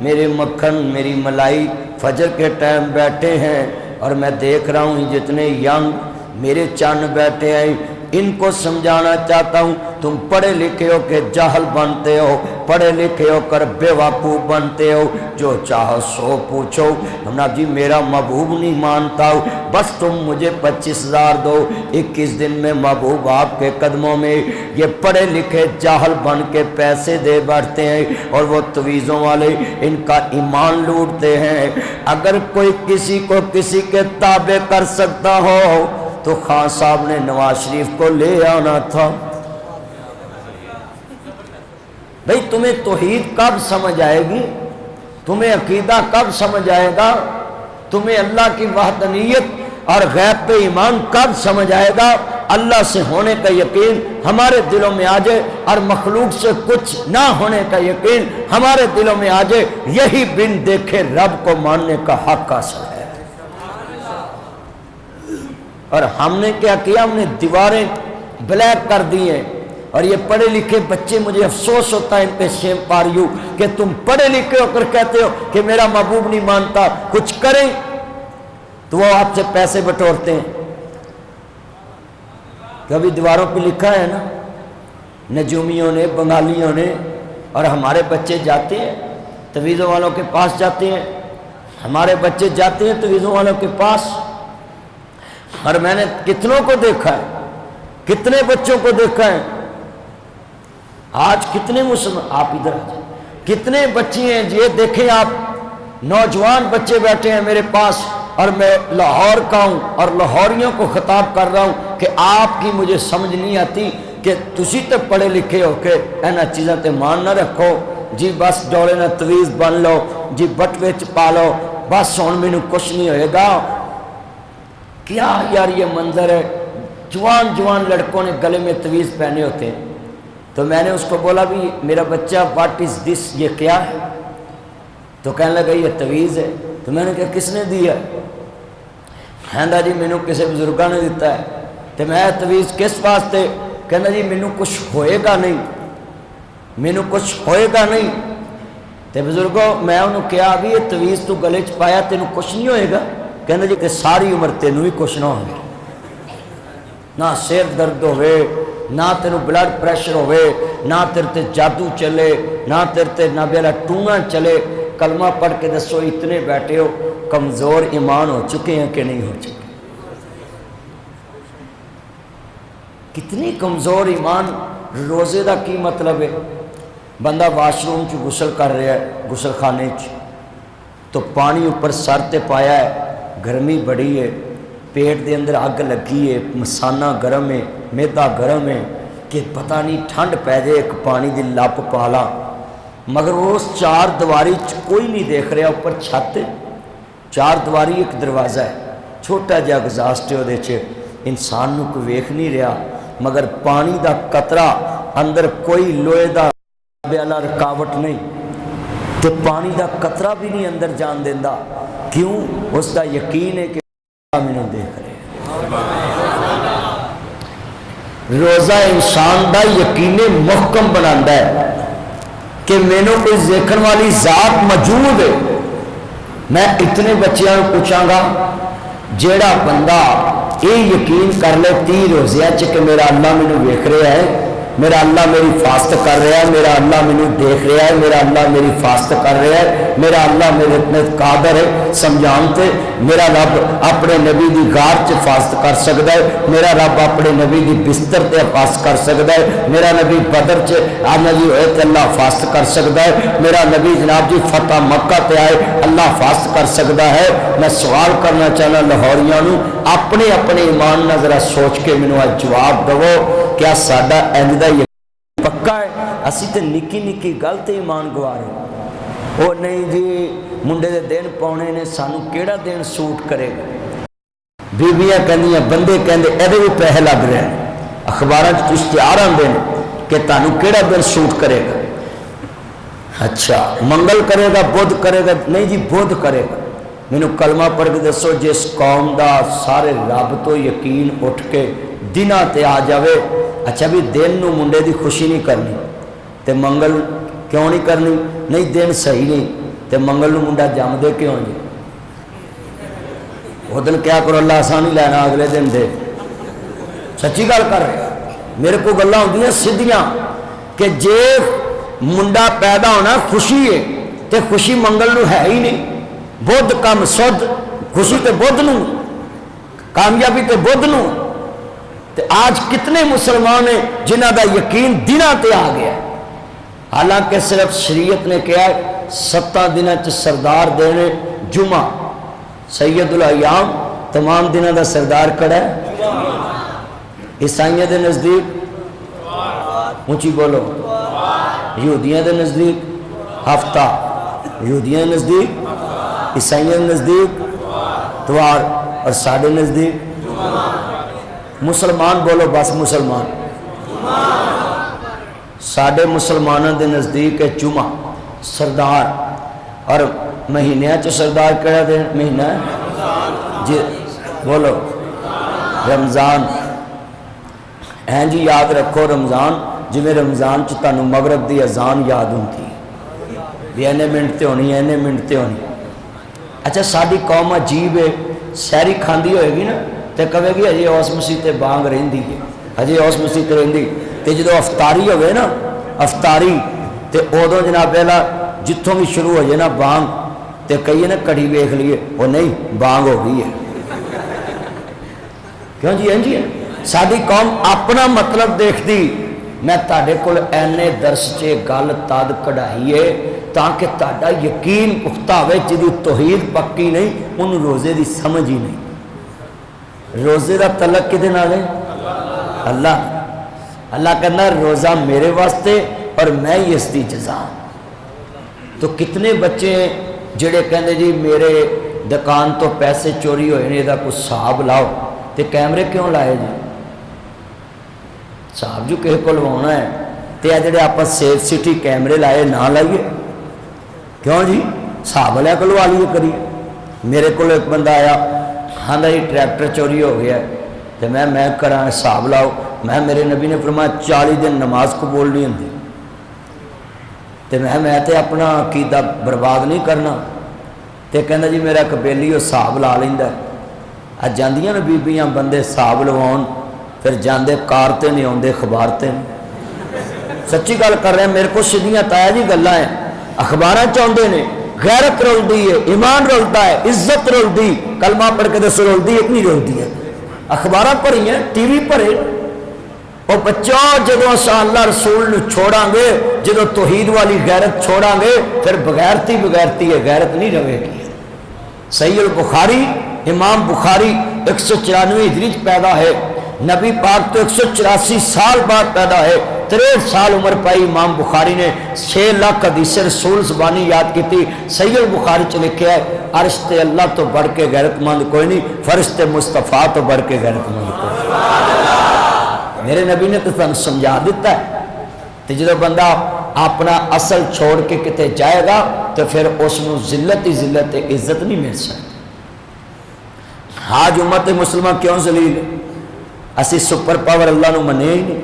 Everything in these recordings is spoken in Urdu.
میرے مکھن میری ملائی فجر کے ٹائم بیٹھے ہیں اور میں دیکھ رہا ہوں جتنے ینگ میرے چند بیٹھے ہیں ان کو سمجھانا چاہتا ہوں تم پڑھے لکھے ہو کہ جاہل بنتے ہو، پڑھے لکھے ہو کر بے وقوف بنتے ہو، جو چاہو سو پوچھو۔ ہمنا جی میرا محبوب نہیں مانتا ہو، بس تم مجھے 25,000 دو، 21 دن میں محبوب آپ کے قدموں میں۔ یہ پڑھے لکھے جاہل بن کے پیسے دے بیٹھتے ہیں اور وہ تویزوں والے ان کا ایمان لوٹتے ہیں۔ اگر کوئی کسی کو کسی کے تابع کر سکتا ہو تو خان صاحب نے نواز شریف کو لے آنا تھا۔ بھئی تمہیں توحید کب سمجھ آئے گی؟ تمہیں عقیدہ کب سمجھ آئے گا؟ تمہیں اللہ کی وحدانیت اور غیب پہ ایمان کب سمجھ آئے گا؟ اللہ سے ہونے کا یقین ہمارے دلوں میں آ جائے اور مخلوق سے کچھ نہ ہونے کا یقین ہمارے دلوں میں آ جائے، یہی بن دیکھے رب کو ماننے کا حق حاصل ہے۔ اور ہم نے کیا کیا؟ ہم نے دیواریں بلیک کر دی ہیں، اور یہ پڑھے لکھے بچے، مجھے افسوس ہوتا ہے ان پہ، شیم پار یو کہ تم پڑھے لکھے ہو کر کہتے ہو کہ میرا محبوب نہیں مانتا، کچھ کریں تو وہ آپ سے پیسے بٹورتے ہیں۔ کبھی دیواروں پہ لکھا ہے نا، نجومیوں نے، بنگالیوں نے، اور ہمارے بچے جاتے ہیں تویزوں والوں کے پاس، جاتے ہیں ہمارے بچے جاتے ہیں تویزوں والوں کے پاس، اور میں نے کتنوں کو دیکھا ہے، کتنے بچوں کو دیکھا ہے۔ آج کتنے مسلمان، آپ ادھر آ جائیں، کتنے بچے ہیں یہ دیکھیں آپ، نوجوان بچے بیٹھے ہیں میرے پاس، اور میں لاہور کا ہوں اور لاہوریوں کو خطاب کر رہا ہوں کہ آپ کی مجھے سمجھ نہیں آتی کہ تسی تے پڑھے لکھے ہو کے اینا چیزاں تے مان نہ رکھو جی، بس ڈولے نہ تویز بن لو جی، بٹوے چ پا لو، بس ہن مینوں کچھ نہیں ہوئے گا۔ کیا یار یہ منظر ہے، جوان جوان لڑکوں نے گلے میں تویز پہنے ہوتے ہیں۔ تو میں نے اس کو بولا بھی میرا بچہ واٹ از دس، یہ کیا ہے؟ تو کہنے لگا یہ تویز ہے۔ تو میں نے کہا کس نے دیا؟ کہندا جی مینوں کسی بزرگاں نے دیتا ہے۔ تو میں تویز کس واسطے؟ کہندا جی مینوں کچھ ہوئے گا نہیں، مینوں کچھ ہوئے گا نہیں۔ تو بزرگوں میں انہوں کہا بھی یہ تویز تو گلے چ پایا تینوں کچھ نہیں ہوئے گا؟ کہنا جی کہ ساری عمر تینوں ہی کچھ نہ ہوگی، نہ سر درد ہوئے، نہ تینوں بلڈ پریشر ہوئے، نہ تیرے تے جادو چلے، نہ تیرے تے نہ بیلا ٹونگا چلے۔ کلمہ پڑھ کے دسو اتنے بیٹھے ہو، کمزور ایمان ہو چکے ہیں کہ نہیں ہو چکے؟ کتنی کمزور ایمان۔ روزے دا کی مطلب ہے؟ بندہ واش روم چ غسل کر رہا ہے، غسل خانے چ، تو پانی اوپر سر تے پایا ہے، گرمی بڑی ہے، پیٹ دے اندر اگ لگی ہے، مسانہ گرم ہے، میدا گرم ہے، کہ پتہ نہیں ٹھنڈ پہ جائے ایک پانی دی لپ پالا، مگر اس چار دیواری کوئی نہیں دیکھ رہا، اوپر چھت ہے، چار دیواری ایک دروازہ ہے، چھوٹا جہا گزاشت ہے وہ دے انسان نو کوئی ویکھ نہیں رہا، مگر پانی دا قطرہ اندر کوئی لوہے دا بیلا رکاوٹ نہیں، تو پانی دا قطرہ بھی نہیں اندر جان دیندا۔ کیوں؟ اس دا یقین ہے کہ مینوں دیکھ رہے ہیں۔ روزہ انسان دا یقین محکم بناتا ہے کہ مینوں کوئی دیکھن والی ذات موجود ہے۔ میں اتنے بچیاں کو پوچھاں گا جیڑا بندہ یہ یقین کر لے 30 روزے کہ میرا اللہ مینوں ویکھ رہا ہے، میرا اللہ میری فاست کر رہا ہے، میرا اللہ مینوں دیکھ رہا ہے، میرا اللہ میری فاست کر رہا ہے، میرا اللہ میرے اتنے قادر ہے سمجھان تے، میرا رب اپنے نبی دی غار چ فاست کر سکتا ہے، میرا رب اپنے نبی دی بستر تے فاست کر سکتا ہے، میرا نبی بدر چ آنا جی ہوئے تے اللہ فاست کر سکتا ہے، میرا نبی جناب جی فتح مکہ تے آئے اللہ فاست کر سکتا ہے۔ میں سوال کرنا چاہنا لاہوریاں نو، اپنے اپنے ایمان نہ ذرا سوچ کے مینوں جواب دو، کیا ساڈا انج دا یقین پکا ہے؟ اسی تے نکی نکی گل تے ایمان گوا رہے، او نہیں جی منڈے دے دن پاؤنے نے سانو کیڑا دن سوٹ کرے گا؟ بیویاں کہندیاں، بندے کہندے ایدے بھی پیسے لگ رہے ہیں، اخباراں وچ اشتہار آندے نے کہ تانو کیڑا دن سوٹ کرے گا؟ اچھا منگل کرے گا، بدھ کرے گا؟ نہیں جی بدھ کرے گا۔ مینوں کلمہ پڑھ کے دسو جس قوم دا سارے رب تو یقین اٹھ کے دناں تے آ جاوے، اچھا بھی دن نو منڈے دی خوشی نہیں کرنی تے منگل کیوں نہیں کرنی؟ نہیں دن صحیح نہیں، تے منگل نو منڈا جم دے کیوں جی؟ وہ دن کیا کرو اللہ آسانی لینا اگلے دن دے. سچی گل کر رہے میرے کو گلاں ہوندیاں سیدھیاں کہ جے منڈا پیدا ہونا خوشی ہے تے خوشی منگل نو ہے ہی نہیں. بدھ کم سدھ خوشی تے بدھ نو, کامیابی تے بدھ نو. تے آج کتنے مسلمان ہیں جنہ دا یقین دنوں تے آ گیا. حالانکہ صرف شریعت نے کہا ہے 7 دنوں چ سردار دینے جمعہ, سید الایام تمام دنوں دا سردار کڑا ہے. عیسائیوں دے نزدیک اونچی بولو, یہودیاں دے نزدیک ہفتہ, یہودیاں دے نزدیک, عیسائیوں دے نزدیک اتوار, اور ساڈے نزدیک مسلمان بولو بس مسلمان. ساڈے مسلمانوں دے نزدیک ہے جمعہ سردار. اور مہینہ چ سردار کہڑا دے مہینہ ہے جی بولو رمضان. ہیں جی یاد رکھو رمضان جی رمضان چ تانوں مغرب دی اذان یاد ہوتی بھی اینے منٹ تے ہونی اینے منٹ تے ہونی. اچھا ساری قوم عجیب ہے, سحری کھاندی ہوئے گی نا تے کہے گی ہجے اس مسیح تے بانگ رہندی ہے, ہجے اس مسیح تے رہندی. تے جدو افطاری ہوئے نا افطاری تے ادو جناب پہلا جتوں بھی شروع ہو جائے نا بانگ تے کہیے نا کڑی ویکھ لیے وہ نہیں بانگ ہو گئی ہے. کیوں جی ہیں جی ساری قوم اپنا مطلب دیکھتی. میں تاڑے کول اینے درس چے گل تد کڑھائی ہے تاکہ تاڑا یقین پختہ ہوئے جدی توحید پکی نہیں ان روزے دی سمجھ ہی نہیں. روزے دا تعلق کدے نال ہے؟ اللہ. اللہ کہنا روزہ میرے واسطے اور میں ہی اس دی جزا. تو کتنے بچے جڑے کہندے جی میرے دکان تو پیسے چوری ہوئے نے دا کچھ حساب لاؤ. تے کیمرے کیوں لائے جی؟ صاحب جو کہے کو لوانا ہے تے جڑے آپ سیف سٹی کیمرے لائے نہ لائیے کیوں جی؟ صاحب والے کو لوا لیے کریے. میرے کو ایک بندہ آیا ہاں جی ٹریکٹر چوری ہو گیا ہے تو میں کرا حساب لاؤ. میرے نبی نے فرمایا 40 دن نماز قبول نہیں ہوتی. تو میں تے اپنا عقیدہ برباد نہیں کرنا. تو کہنا جی میرا قبیلی وہ حساب لا لینا ہے. اج جاندیاں نا بیبیاں بندے حساب لواؤن پھر جاندے کار تے نہیں آتے اخبار تے. سچی گل کر رہے ہیں میرے کو سیدھیاں تایا جی گلاں ہیں. اخباراں چاہتے ہیں غیرت رلدی ہے, ایمان رلتا ہے, عزت رلدی, کلمہ پڑھ کے دس رلدی ہے نہیں رلدی ہے. اخباراں پڑھی ہیں ٹی وی پڑھے. اور بچوں جدو اساں اللہ رسول نو چھوڑاں گے جدو توحید والی غیرت چھوڑاں گے پھر بغیرتی بغیرتی ہے غیرت نہیں رہے گی. صحیح البخاری امام بخاری 194 ہجری پیدا ہے. نبی پاک تو 184 سال بعد پیدا ہے. 63 سال عمر پائی امام بخاری نے 6 لاکھ حدیث رسول زبانی یاد کی تھی. صحیح البخاری چ لکھا ہے عرش تے اللہ تو بڑھ کے غیرت مند کوئی نہیں, فرشتے مصطفیٰ تو بڑھ کے غیرت مند کوئی نہیں. میرے نبی نے تو تمہیں سمجھا دیتا ہے. تو جب بندہ اپنا اصل چھوڑ کے کتے جائے گا تو پھر اس کو ذلت ہی ذلت عزت نہیں مل سکتی. آج امت مسلمہ کیوں ذلیل ہے؟ اسی سپر پاور اللہ نو منے ہی نہیں.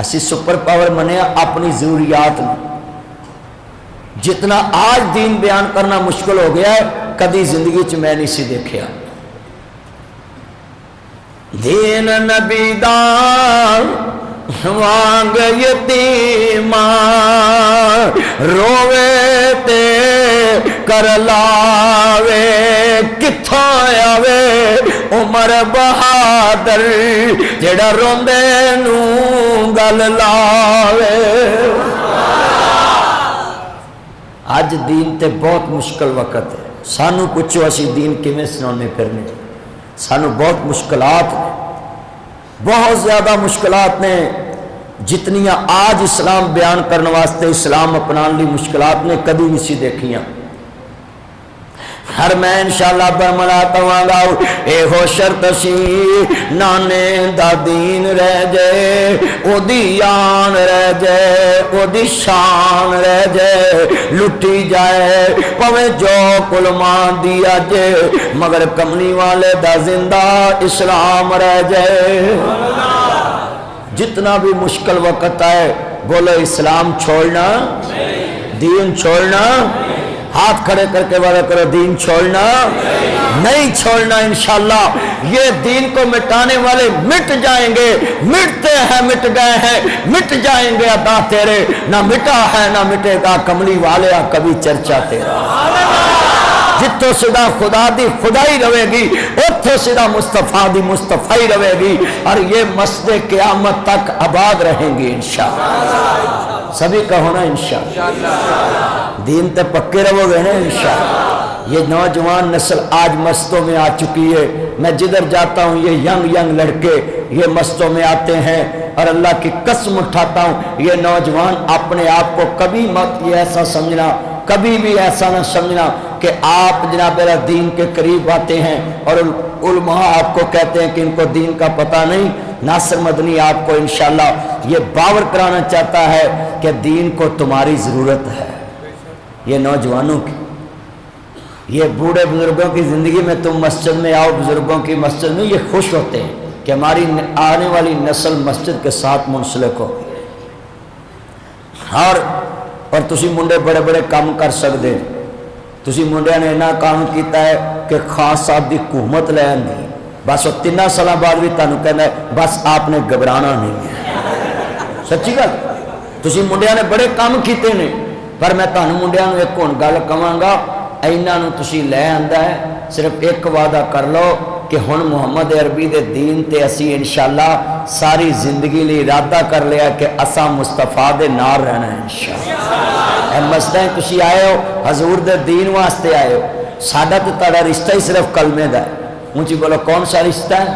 اسی سپر پاور منیا اپنی ضروریات میں. جتنا آج دین بیان کرنا مشکل ہو گیا ہے کدی زندگی چ میں نہیں سی دیکھیا. دین نبی دان وانگ یتیمان روے تے کر لاوے کتھوں آوے عمر بہادر جڑا روندے نو گل لاوے. اج دین تے بہت مشکل وقت ہے. سانو پوچھو اسی دین کیویں سنانے پھرنے, سانو بہت مشکلات نے, بہت زیادہ مشکلات نے. جتنیاں آج اسلام بیان کرنے واسطے اسلام اپنان لی مشکلات نے کبھی نہیں سی دیکھیاں. ہر میں انشاءاللہ برملاتا وانگا اے ہو شرط سی نانے دا دین رہ جائے, او دی یان رہ جائے, او دی شان رہ جائے, لٹی جائے پویں جو کلمان دیا جے مگر کمنی والے دا زندہ اسلام رہ جائے. جتنا بھی مشکل وقت آئے بولو اسلام چھوڑنا. دین چھوڑنا، ہاتھ کھڑے کر کے وعدہ کرو دین چھوڑنا نہیں چھوڑنا انشاءاللہ۔ یہ دین کو مٹانے والے مٹ جائیں گے، مٹتے ہیں، مٹ گئے ہیں، مٹ جائیں گے عطا تیرے، نہ مٹا ہے نہ مٹے گا کملی والے کبھی چرچا تیرا۔ جتوں سدا خدا دی خدائی رہے گی، اتھوں سدا مصطفیٰ دی مصطفیٰ رہے گی، اور یہ مسجد قیامت تک آباد رہیں گی انشاءاللہ۔ سبھی کا ہونا انشاءاللہ، دین تے پکے رہو گے نا انشاءاللہ۔ یہ نوجوان نسل آج مسجدوں میں آ چکی ہے، میں جدھر جاتا ہوں یہ ینگ لڑکے یہ مسجدوں میں آتے ہیں، اور اللہ کی قسم اٹھاتا ہوں یہ نوجوان اپنے آپ کو کبھی مت یہ ایسا سمجھنا، کبھی بھی ایسا نہ سمجھنا کہ آپ جناب دین کے قریب آتے ہیں اور علماء آپ کو کہتے ہیں کہ ان کو دین کا پتہ نہیں۔ ناصر مدنی آپ کو انشاءاللہ یہ باور کرانا چاہتا ہے کہ دین کو تمہاری ضرورت ہے، یہ نوجوانوں کی، یہ بوڑھے بزرگوں کی زندگی میں تم مسجد میں آؤ، بزرگوں کی مسجد میں یہ خوش ہوتے ہیں کہ ہماری آنے والی نسل مسجد کے ساتھ منسلک ہو، اور تسی منڈے بڑے بڑے کام کر سکتے، تسی منڈے نے اتنا کام کیتا ہے کہ خان صاحب دی حکومت لے آندی، بس وہ 3 سال بعد بھی تانوں کہنا ہے بس آپ نے گھبرانا نہیں ہے۔ سچی گل، تسی منڈیاں نے بڑے کام کیتے نے، پر میں تانوں منڈیاں نوں ایک ہن گل کہاں گا، ایناں نوں تسی لے آندا ہے، صرف ایک وعدہ کر لو کہ ہن محمد عربی دے دین تے اسی انشاءاللہ ساری زندگی لی ارادہ کر لیا کہ اساں مصطفیٰ دے نال رہنا ہے انشاءاللہ۔ اے مسجدیں تسی آئے ہو حضور دے دین واسطے آئے ہو، ساڈا تے تہاڈا رشتہ ہی صرف کلمے دا ہے، اونچی بولو کون سا رشتہ ہے؟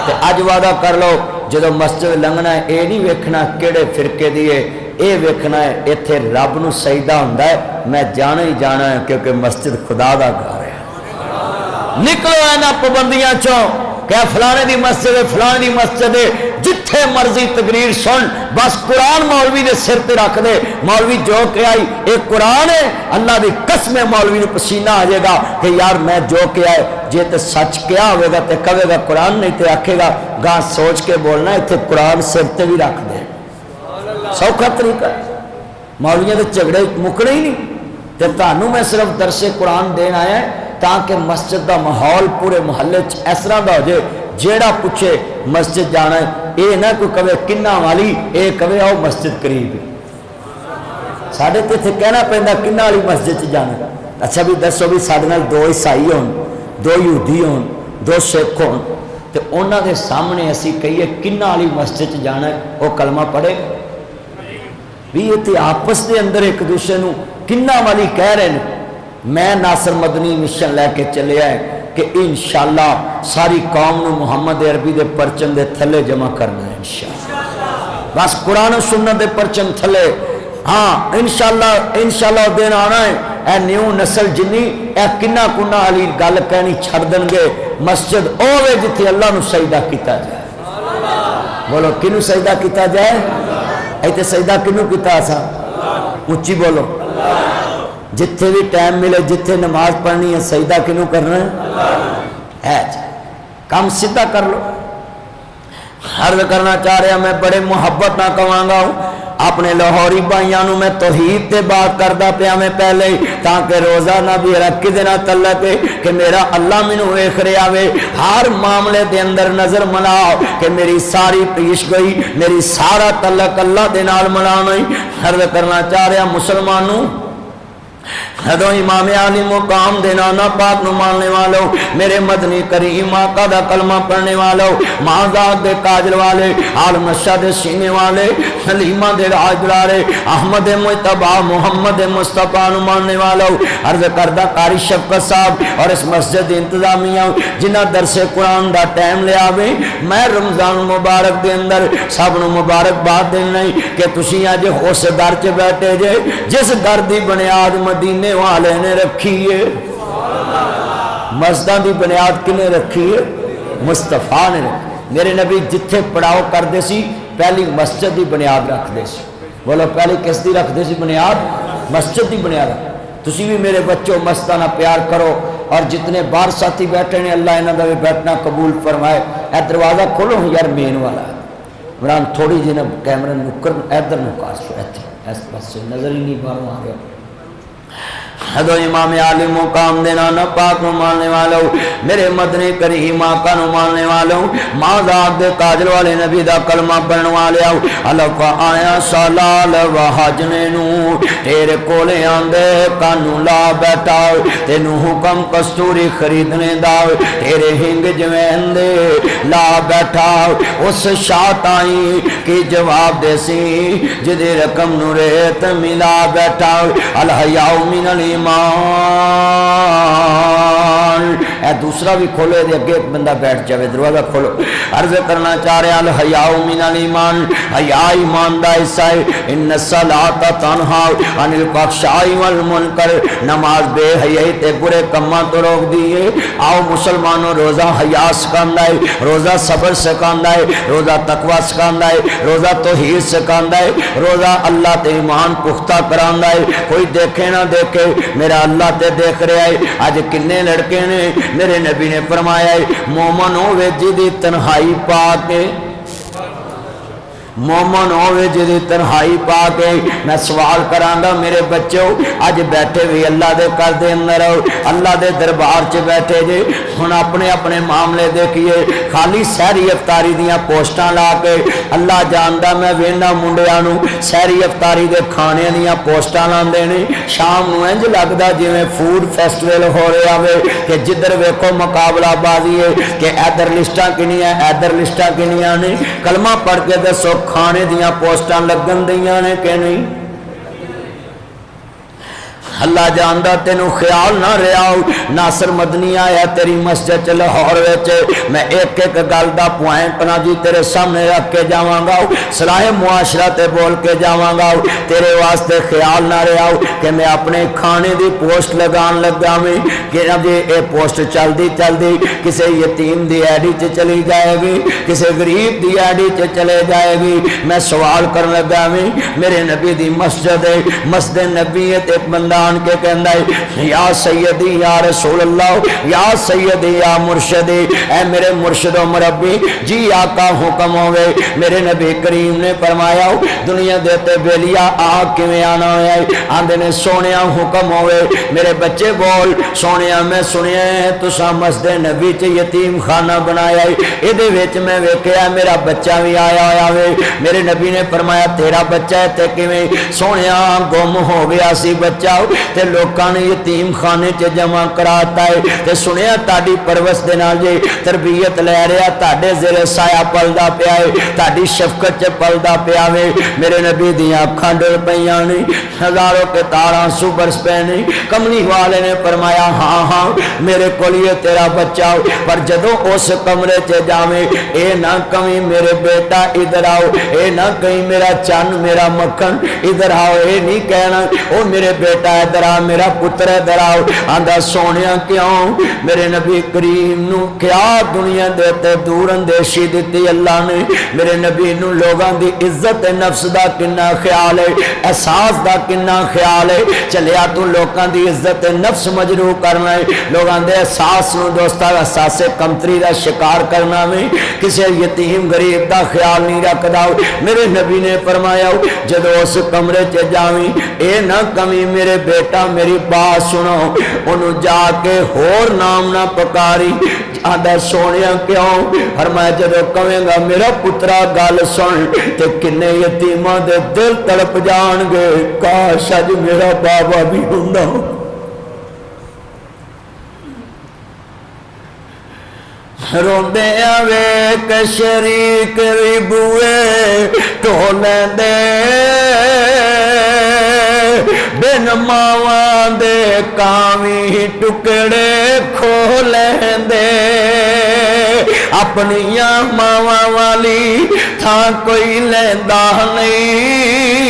تے اج وعدہ کر لو جدو مسجد لنگنا ہے اے نہیں ویکھنا کیڑے فرقے دیے، اے ویکھنا ہے ایتھے رب نو سجدہ ہوندا ہے، میں جانا ہی جانا ہے کیونکہ مسجد خدا دا گھر ہے۔ نکلو اینا پابندیاں چوں کہ فلانے دی مسجد ہے، فلانے دی مسجد ہے، جتھے مرضی تقریر سن، بس قرآن مولوی دے سر تے رکھ دے، مولوی جو کہ آئی ایک قرآن ہے، اللہ دی قسم مولوی نے پسینہ آ جائے گا کہ یار میں جو کہ آئے جے تے سچ کیا ہوئے گا تے کہے گا قرآن، نہیں تے آکھے گا گاں سوچ کے بولنا ایتھے قرآن سر تے بھی رکھ دے۔ سوکھا طریقہ ہے، مولویاں دے جھگڑے مکنے ہی نہیں، تے تانوں میں صرف درس قرآن دین آیا ہے تاکہ مسجد دا ماحول پورے محلے اس طرح دا ہو جائے، جیڑا پوچھے مسجد جانا ہے اے نہ کوئی کہے کنہ والی، اے کہے آؤ مسجد قریب ہے۔ ساڑھے تے تھے کہنا پہندا کنہ والی مسجد جانا ہے، اچھا بھی دسو بھی ساڑھے نال 2 عیسائی ہون، 2 یہودی ہون، 2 سکھ ہون، تے انہاں دے سامنے اسی کہیے کنہ والی مسجد جانا ہے، وہ کلمہ پڑھے گا بھی؟ یہ تے آپس دے اندر ایک دوسرے نو کنہ والی کہہ رہے ہیں۔ میں ناصر مدنی مشن لے کے چلے آئے کہ انشاءاللہ ساری قوم نو محمد عربی دے پرچم دے تھلے جمع کرنا ہے انشاءاللہ، بس قرآن و سنت دے پرچم تھلے، ہاں انشاءاللہ دن آنا ہے۔ اے نیو نسل جنی اے کنہ کنہ علی گل کہنی چھڑ دن گے، مسجد اوے جتھے اللہ نو سجدہ کیتا جائے۔ بولو کنو سجدہ کیتا جائے؟ ایتے سجدہ کنو کیتا سا؟ اونچی بولو، جتھے بھی ٹائم ملے جتھے نماز پڑھنی ہے سجدہ کنوں کرنا ہے جی، کام سیدھا کر لو۔ عرض کرنا چاہ رہا میں بڑے محبت نہ کہاں گا ہوں اپنے لاہوری بھائیاں نو میں توحید تے بات کردہ پیا میں پہلے تاکہ روزہ نہ بھی رکھ دینا تعلق کہ میرا اللہ منو ویکھ رہا وے، ہر معاملے دے اندر نظر مناؤ کہ میری ساری پیش گئی، میری سارا تعلق اللہ دے نال منانا ہی۔ عرض کرنا چاہ رہا مسلمانوں حدو امام علی مقام دینا پاک نو ماننے والوں، میرے مدنی کریم آقا دا کلمہ پڑھنے والوں، مازاد دے کاجل والے، عالم نشہ دے سینے والے، حلیمہ دے راجلارے، احمد مجتبہ محمد مصطفیٰ نو ماننے والوں، عرض کردہ قاری شفقت صاحب اور اس مسجد انتظامیہ جنہ درس قرآن دا ٹائم لے آوے، میں رمضان مبارک دے اندر سب نو مبارک بات دین نہیں کہ تسی آج اس در چ بیٹھے جے جس در دی بنیاد مدینے والے نے رکھی ہے۔ مسجداں دی بنیاد کنے رکھی ہے؟ مصطفیٰ نے رکھی۔ میرے نبی جتھے پڑاؤ کر دے سی پہلی مسجد دی بنیاد رکھ دے سی۔ بولو پہلی کس دی رکھ دے سی بنیاد؟ مسجد دی بنیاد۔ تسی بھی میرے بچوں مسجداں پیار کرو، اور جتنے بار ساتھی بیٹھے نے اللہ انہاں دا بیٹھنا قبول فرمائے۔ اے دروازہ کھولو یار مین والا عمران، تھوڑی جی نا کیمرہ نکر ادھر نکار سو ایتھے اس پاس سے نظر ہی نہیں پا رہا. حدو امام عالی مقام دینا نہ پاک نو ماننے والوں میرے مدنی کریم آقا نو ماننے والوں ماں ذات دے کاجل والے نبی دا کلمہ پڑھن والے الف آیا سالال و حجنے نو تیرے کولے آندے کانو لا بیٹھا تینو حکم کستوری خریدنے دا تیرے ہنگ جوین دے لا بیٹھا اس شاطائی کی جواب دے سی جدی رقم نو ریت ملا بیٹھا الحیاء من الایمان. اے دوسرا بھی کھولے دے اگے ایک بندہ بیٹھ جاوے دروازہ کھولو. عرض کرنا چاہ رہے الحیاء من الایمان حیا ایمان دا حصہ ہے. ان الصلاۃ تنہا عن الفحشاء والمنکر نماز بے حیائی تے برے کماں تو روک دیے. آؤ مسلمانوں روزہ حیا سکھاندا ہے روزہ صبر سکھاندا ہے روزہ تقوی سکھاندا ہے روزہ توحید سکھاندا ہے روزہ اللہ تے ایمان پختہ کراندا ہے. کوئی دیکھے نہ دیکھے میرا اللہ تے دیکھ رہا ہے. آج کنے لڑکے نے میرے نبی نے فرمایا ہے مومن ہوے جدی تنہائی پا کے مومن ہوئے جدی تنہائی پا کے. میں سوال کرانگا میرے بچوں آج بیٹھے بھی اللہ دے کر دے اندر اللہ دے دربار چ بیٹھے جے ہن اپنے اپنے معاملے دیکھیے خالی سحری افطاری دیاں پوسٹاں لا کے اللہ جاندا میں وینا منڈیاں نو سحری افطاری دے کھانے دیاں پوسٹاں لاندے نے. شام نو انج لگدا جویں فوڈ فیسٹیول ہو رہا ہوے کہ جدھر ویکھو مقابلہ بازی ہے کہ ادھر لسٹاں کنیاں ادھر لسٹاں کنیاں نے. کلمہ پڑھ کے دسو کھانے دیاں پوسٹاں لگن دیاں نے کہ نہیں؟ اللہ جاندہ تینو خیال نہ رہا. ناصر مدنی آیا تیری مسجد لاہور وچ میں ایک ایک گل دا پوائنٹ نہ جی تیرے سامنے رکھ کے جاواں گا صلاح معاشرہ تے بول کے جاواں گا. تیرے واسطے خیال نہ رہا کہ میں اپنے کھانے دی پوسٹ لگان لگا میں کہ جی اے پوسٹ چل دی کسے یتیم دی ایڈی چ چلی جائے گی کسے غریب دی ایڈی چ چلے جائے گی. میں سوال کرن لگا میں میرے نبی دی مسجد ہے مسجد نبی ایک بندہ کے کہندا ہے یا سیدی یا رسول اللہ یا سیدی یا مرشدی اے میرے مرشد و مربی جی آقا حکم ہوئے. میرے نبی کریم نے فرمایا دنیا دیتے بیلیا آگ کیویں آنا ہویا ہے. آندے نے سونیا حکم ہوئے. میرے بچے بول سونیا میں سنیا ہے تساں مسجد نبی چ یتیم خانہ بنایا ہے ایدے وچ میں ویکھیا میرا بچہ بھی آیا ہویا وے. میرے نبی نے فرمایا تیرا بچہ ہے تے کیویں سونیا گم ہو گیا سی بچہ تے لوکاں نے یتیم خانے چ جمع کراتا ہے تے سنیا تاڈی پرورش دے نال جے تربیت لے رہا تاڈے زیر سایہ پلدا پیا ہے تاڈی شفقت چ پلدا پیا وے. میرے نبی دیاں اکھاں ڈر پیاں نے ہزاروں کے تاراں سو برس پے نے. کملی والے نے فرمایا ہاں ہاں میرے کول یہ تیرا بچہ پر جدوں اس کمرے چ جاویں اے نہ کہیں میرے بیٹا ادھر آؤ اے نہ کہیں میرا چن میرا مکھن ادھر آؤ اے نہیں کہنا او میرے بیٹا ادھر آ میرا پتر ادھر آؤ. آندا سونیا کیوں میرے نبی کریم نو کیا دنیا دیتے دور اندیشی دیتی اللہ نے. میرے نبی نو لوگاں دی عزت نفس دا کنا خیال ہے احساس دا کنا خیال ہے. چلیا تو لوگاں دی عزت نفس مجروح کرنا ہے لوگاں دے احساس نو دوستا احساس کمتری دا شکار کرنا میں کسے یتیم غریب دا خیال نہیں رکھدا. میرے نبی نے فرمایا جدو اس کمرے چ جاویں اے نہ کمی میرے بیٹا میری بات سنو انہوں جا کے ہور نام نہ پکاری. آدھا سونیا کیوں فرمایا جدو کہیں گا میرا پترا گل سن تے کنے یتیماں دے دل تڑپ جان گے کاش اج میرا بابا بھی ہوندا. روندے ویک شریک وی بوئے ٹولیں دے بن ماواں دے کاویں ٹکڑے کھولیں دے. اپنیاں ماواں والی تھاں کوئی لیندا نہیں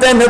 3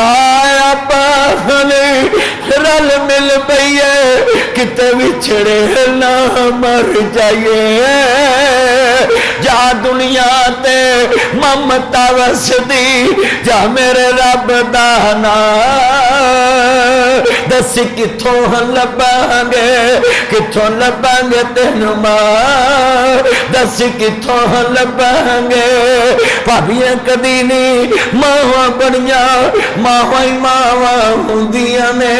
آیا پالی رل مل پئیے کتے وچھڑے نہ مر جائیے جا دنیا تے ممتا وسدی جا میرے رب دانا دس کتھوں لباں گے تینوں ماں دس کتھوں لباں گے بھابیاں کدی نہیں ماواں بڑیاں ماواں ہی ماواں ہوندیاں نے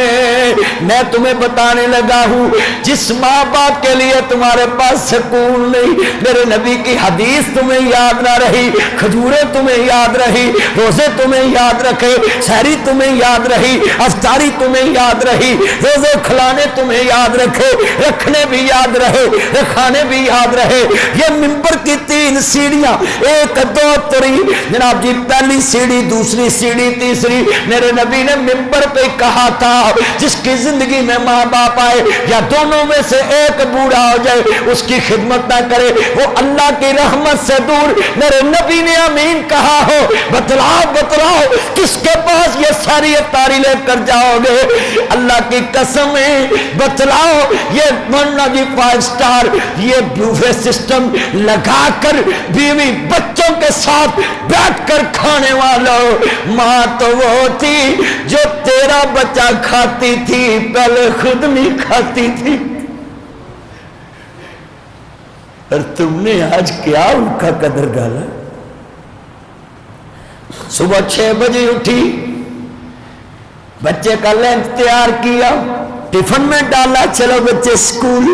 میں تمہیں بتانے لگا ہوں جس ماں باپ کے لیے تمہارے پاس سکون نہیں میرے نبی کی حدیث تمہیں یاد نہ رہی کھجوریں تمہیں یاد رہی روزے تمہیں یاد رکھے سحری تمہیں یاد رہی افطاری تمہیں یاد رہی روزے کھلانے تمہیں یاد رکھے رکھنے بھی یاد رہے رکھانے بھی یاد رہے یہ منبر کی 3 سیڑھیاں 1 2 3 جناب جی پہلی سیڑھی دوسری سیڑھی تیسری میرے نبی نے منبر پہ کہا تھا جس کی زندگی میں ماں باپ آئے یا دونوں میں سے ایک بوڑھا ہو جائے اس کی خدمت نہ کرے وہ اللہ کی رحمت سے دور میرے نبی نے امین کہا ہو بتلاؤ کس کے پاس یہ ساری افطاری لے کر جاؤ گے اللہ کی قسم ہے بتلاؤ یہ 5 سٹار یہ بوفے سسٹم لگا کر بیوی بچوں کے ساتھ بیٹھ کر کھانے والوں ماں تو وہ تھی جو تیرا بچہ کھاتی تھی پہلے خود نہیں کھاتی تھی اور تم نے آج کیا ان کا قدر ڈالا صبح 6 بجے اٹھی بچے کا لنچ تیار کیا ٹفن میں ڈالا چلو بچے سکول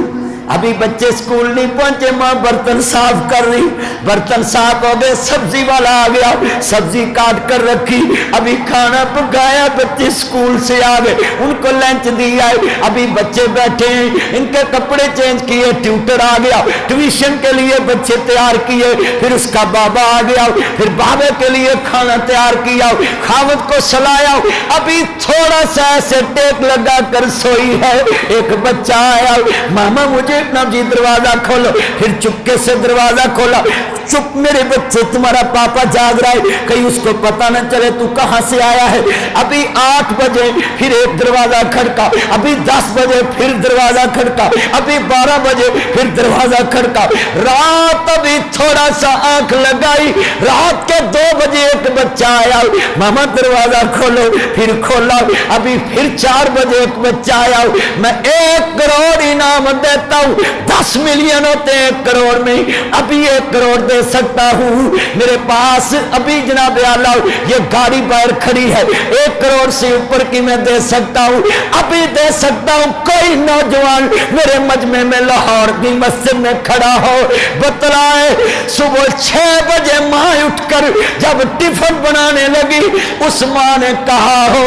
ابھی بچے سکول نہیں پہنچے ماں برتن صاف کر رہی برتن صاف ہو گئے سبزی والا آ گیا سبزی کاٹ کر رکھی ابھی کھانا پکایا بچے سکول سے آ گئے ان کو لنچ دیا ابھی بچے بیٹھے ہیں ان کے کپڑے چینج کیے ٹیوٹر آ گیا ٹیوشن کے لیے بچے تیار کیے پھر اس کا بابا آ گیا پھر بابے کے لیے کھانا تیار کیا خاوند کو سلایا ابھی تھوڑا سا ایسے ٹیک لگا کر سوئی ہے ایک بچہ آیا ماما مجھے اتنا جی دروازہ کھولو پھر چپکے سے دروازہ کھولا چپ میرے بچے تمہارا پاپا جاگ رہا ہے کہیں اس کو پتہ نہ چلے تو کہاں سے آیا ہے ابھی 8 بجے پھر ایک دروازہ کھڑکا ابھی 10 بجے پھر دروازہ کھڑکا ابھی 12 بجے پھر دروازہ کھڑکا رات ابھی تھوڑا سا آنکھ لگائی رات کے 2 بجے ایک بچہ آیا ماما دروازہ کھولو پھر کھولا ابھی پھر 4 بجے ایک بچہ آیا میں 1 کروڑ انعام دیتا ہوں 10 ملین ہوتے ہیں 1 کروڑ میں ابھی 1 کروڑ دے سکتا ہوں میرے پاس ابھی جناب اعلیٰ یہ گاڑی باہر کھڑی ہے 1 کروڑ سے اوپر کی میں دے سکتا ہوں ابھی دے سکتا ہوں کوئی نوجوان میرے مجمع میں لاہور کی مسجد میں کھڑا ہو بتلائے صبح 6 بجے ماں اٹھ کر جب ٹفن بنانے لگی اس ماں نے کہا ہو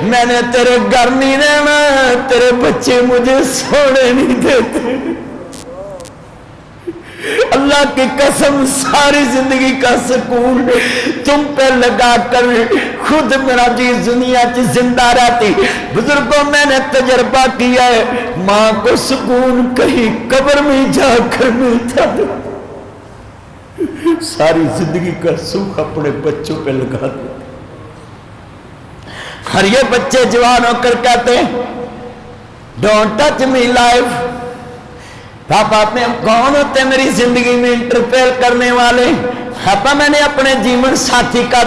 میں نے تیرے گھر نہیں رہنا تیرے بچے مجھے سونے نہیں دیتے اللہ کی قسم ساری زندگی کا سکون تم پہ لگا کر خود میرا جی دنیا کی زندہ رہتی بزرگوں میں نے تجربہ کیا ہے ماں کو سکون کہیں قبر میں جا کر ملتا ساری زندگی کا سکھ اپنے بچوں پہ لگا دو اور یہ بچے جوان ہو کر کہتے ہیں ڈونٹ ٹچ می لائف پاپا میں کون ہوتے میری زندگی میں انٹرفیئر کرنے والے پاپا میں نے اپنے جیون ساتھی کا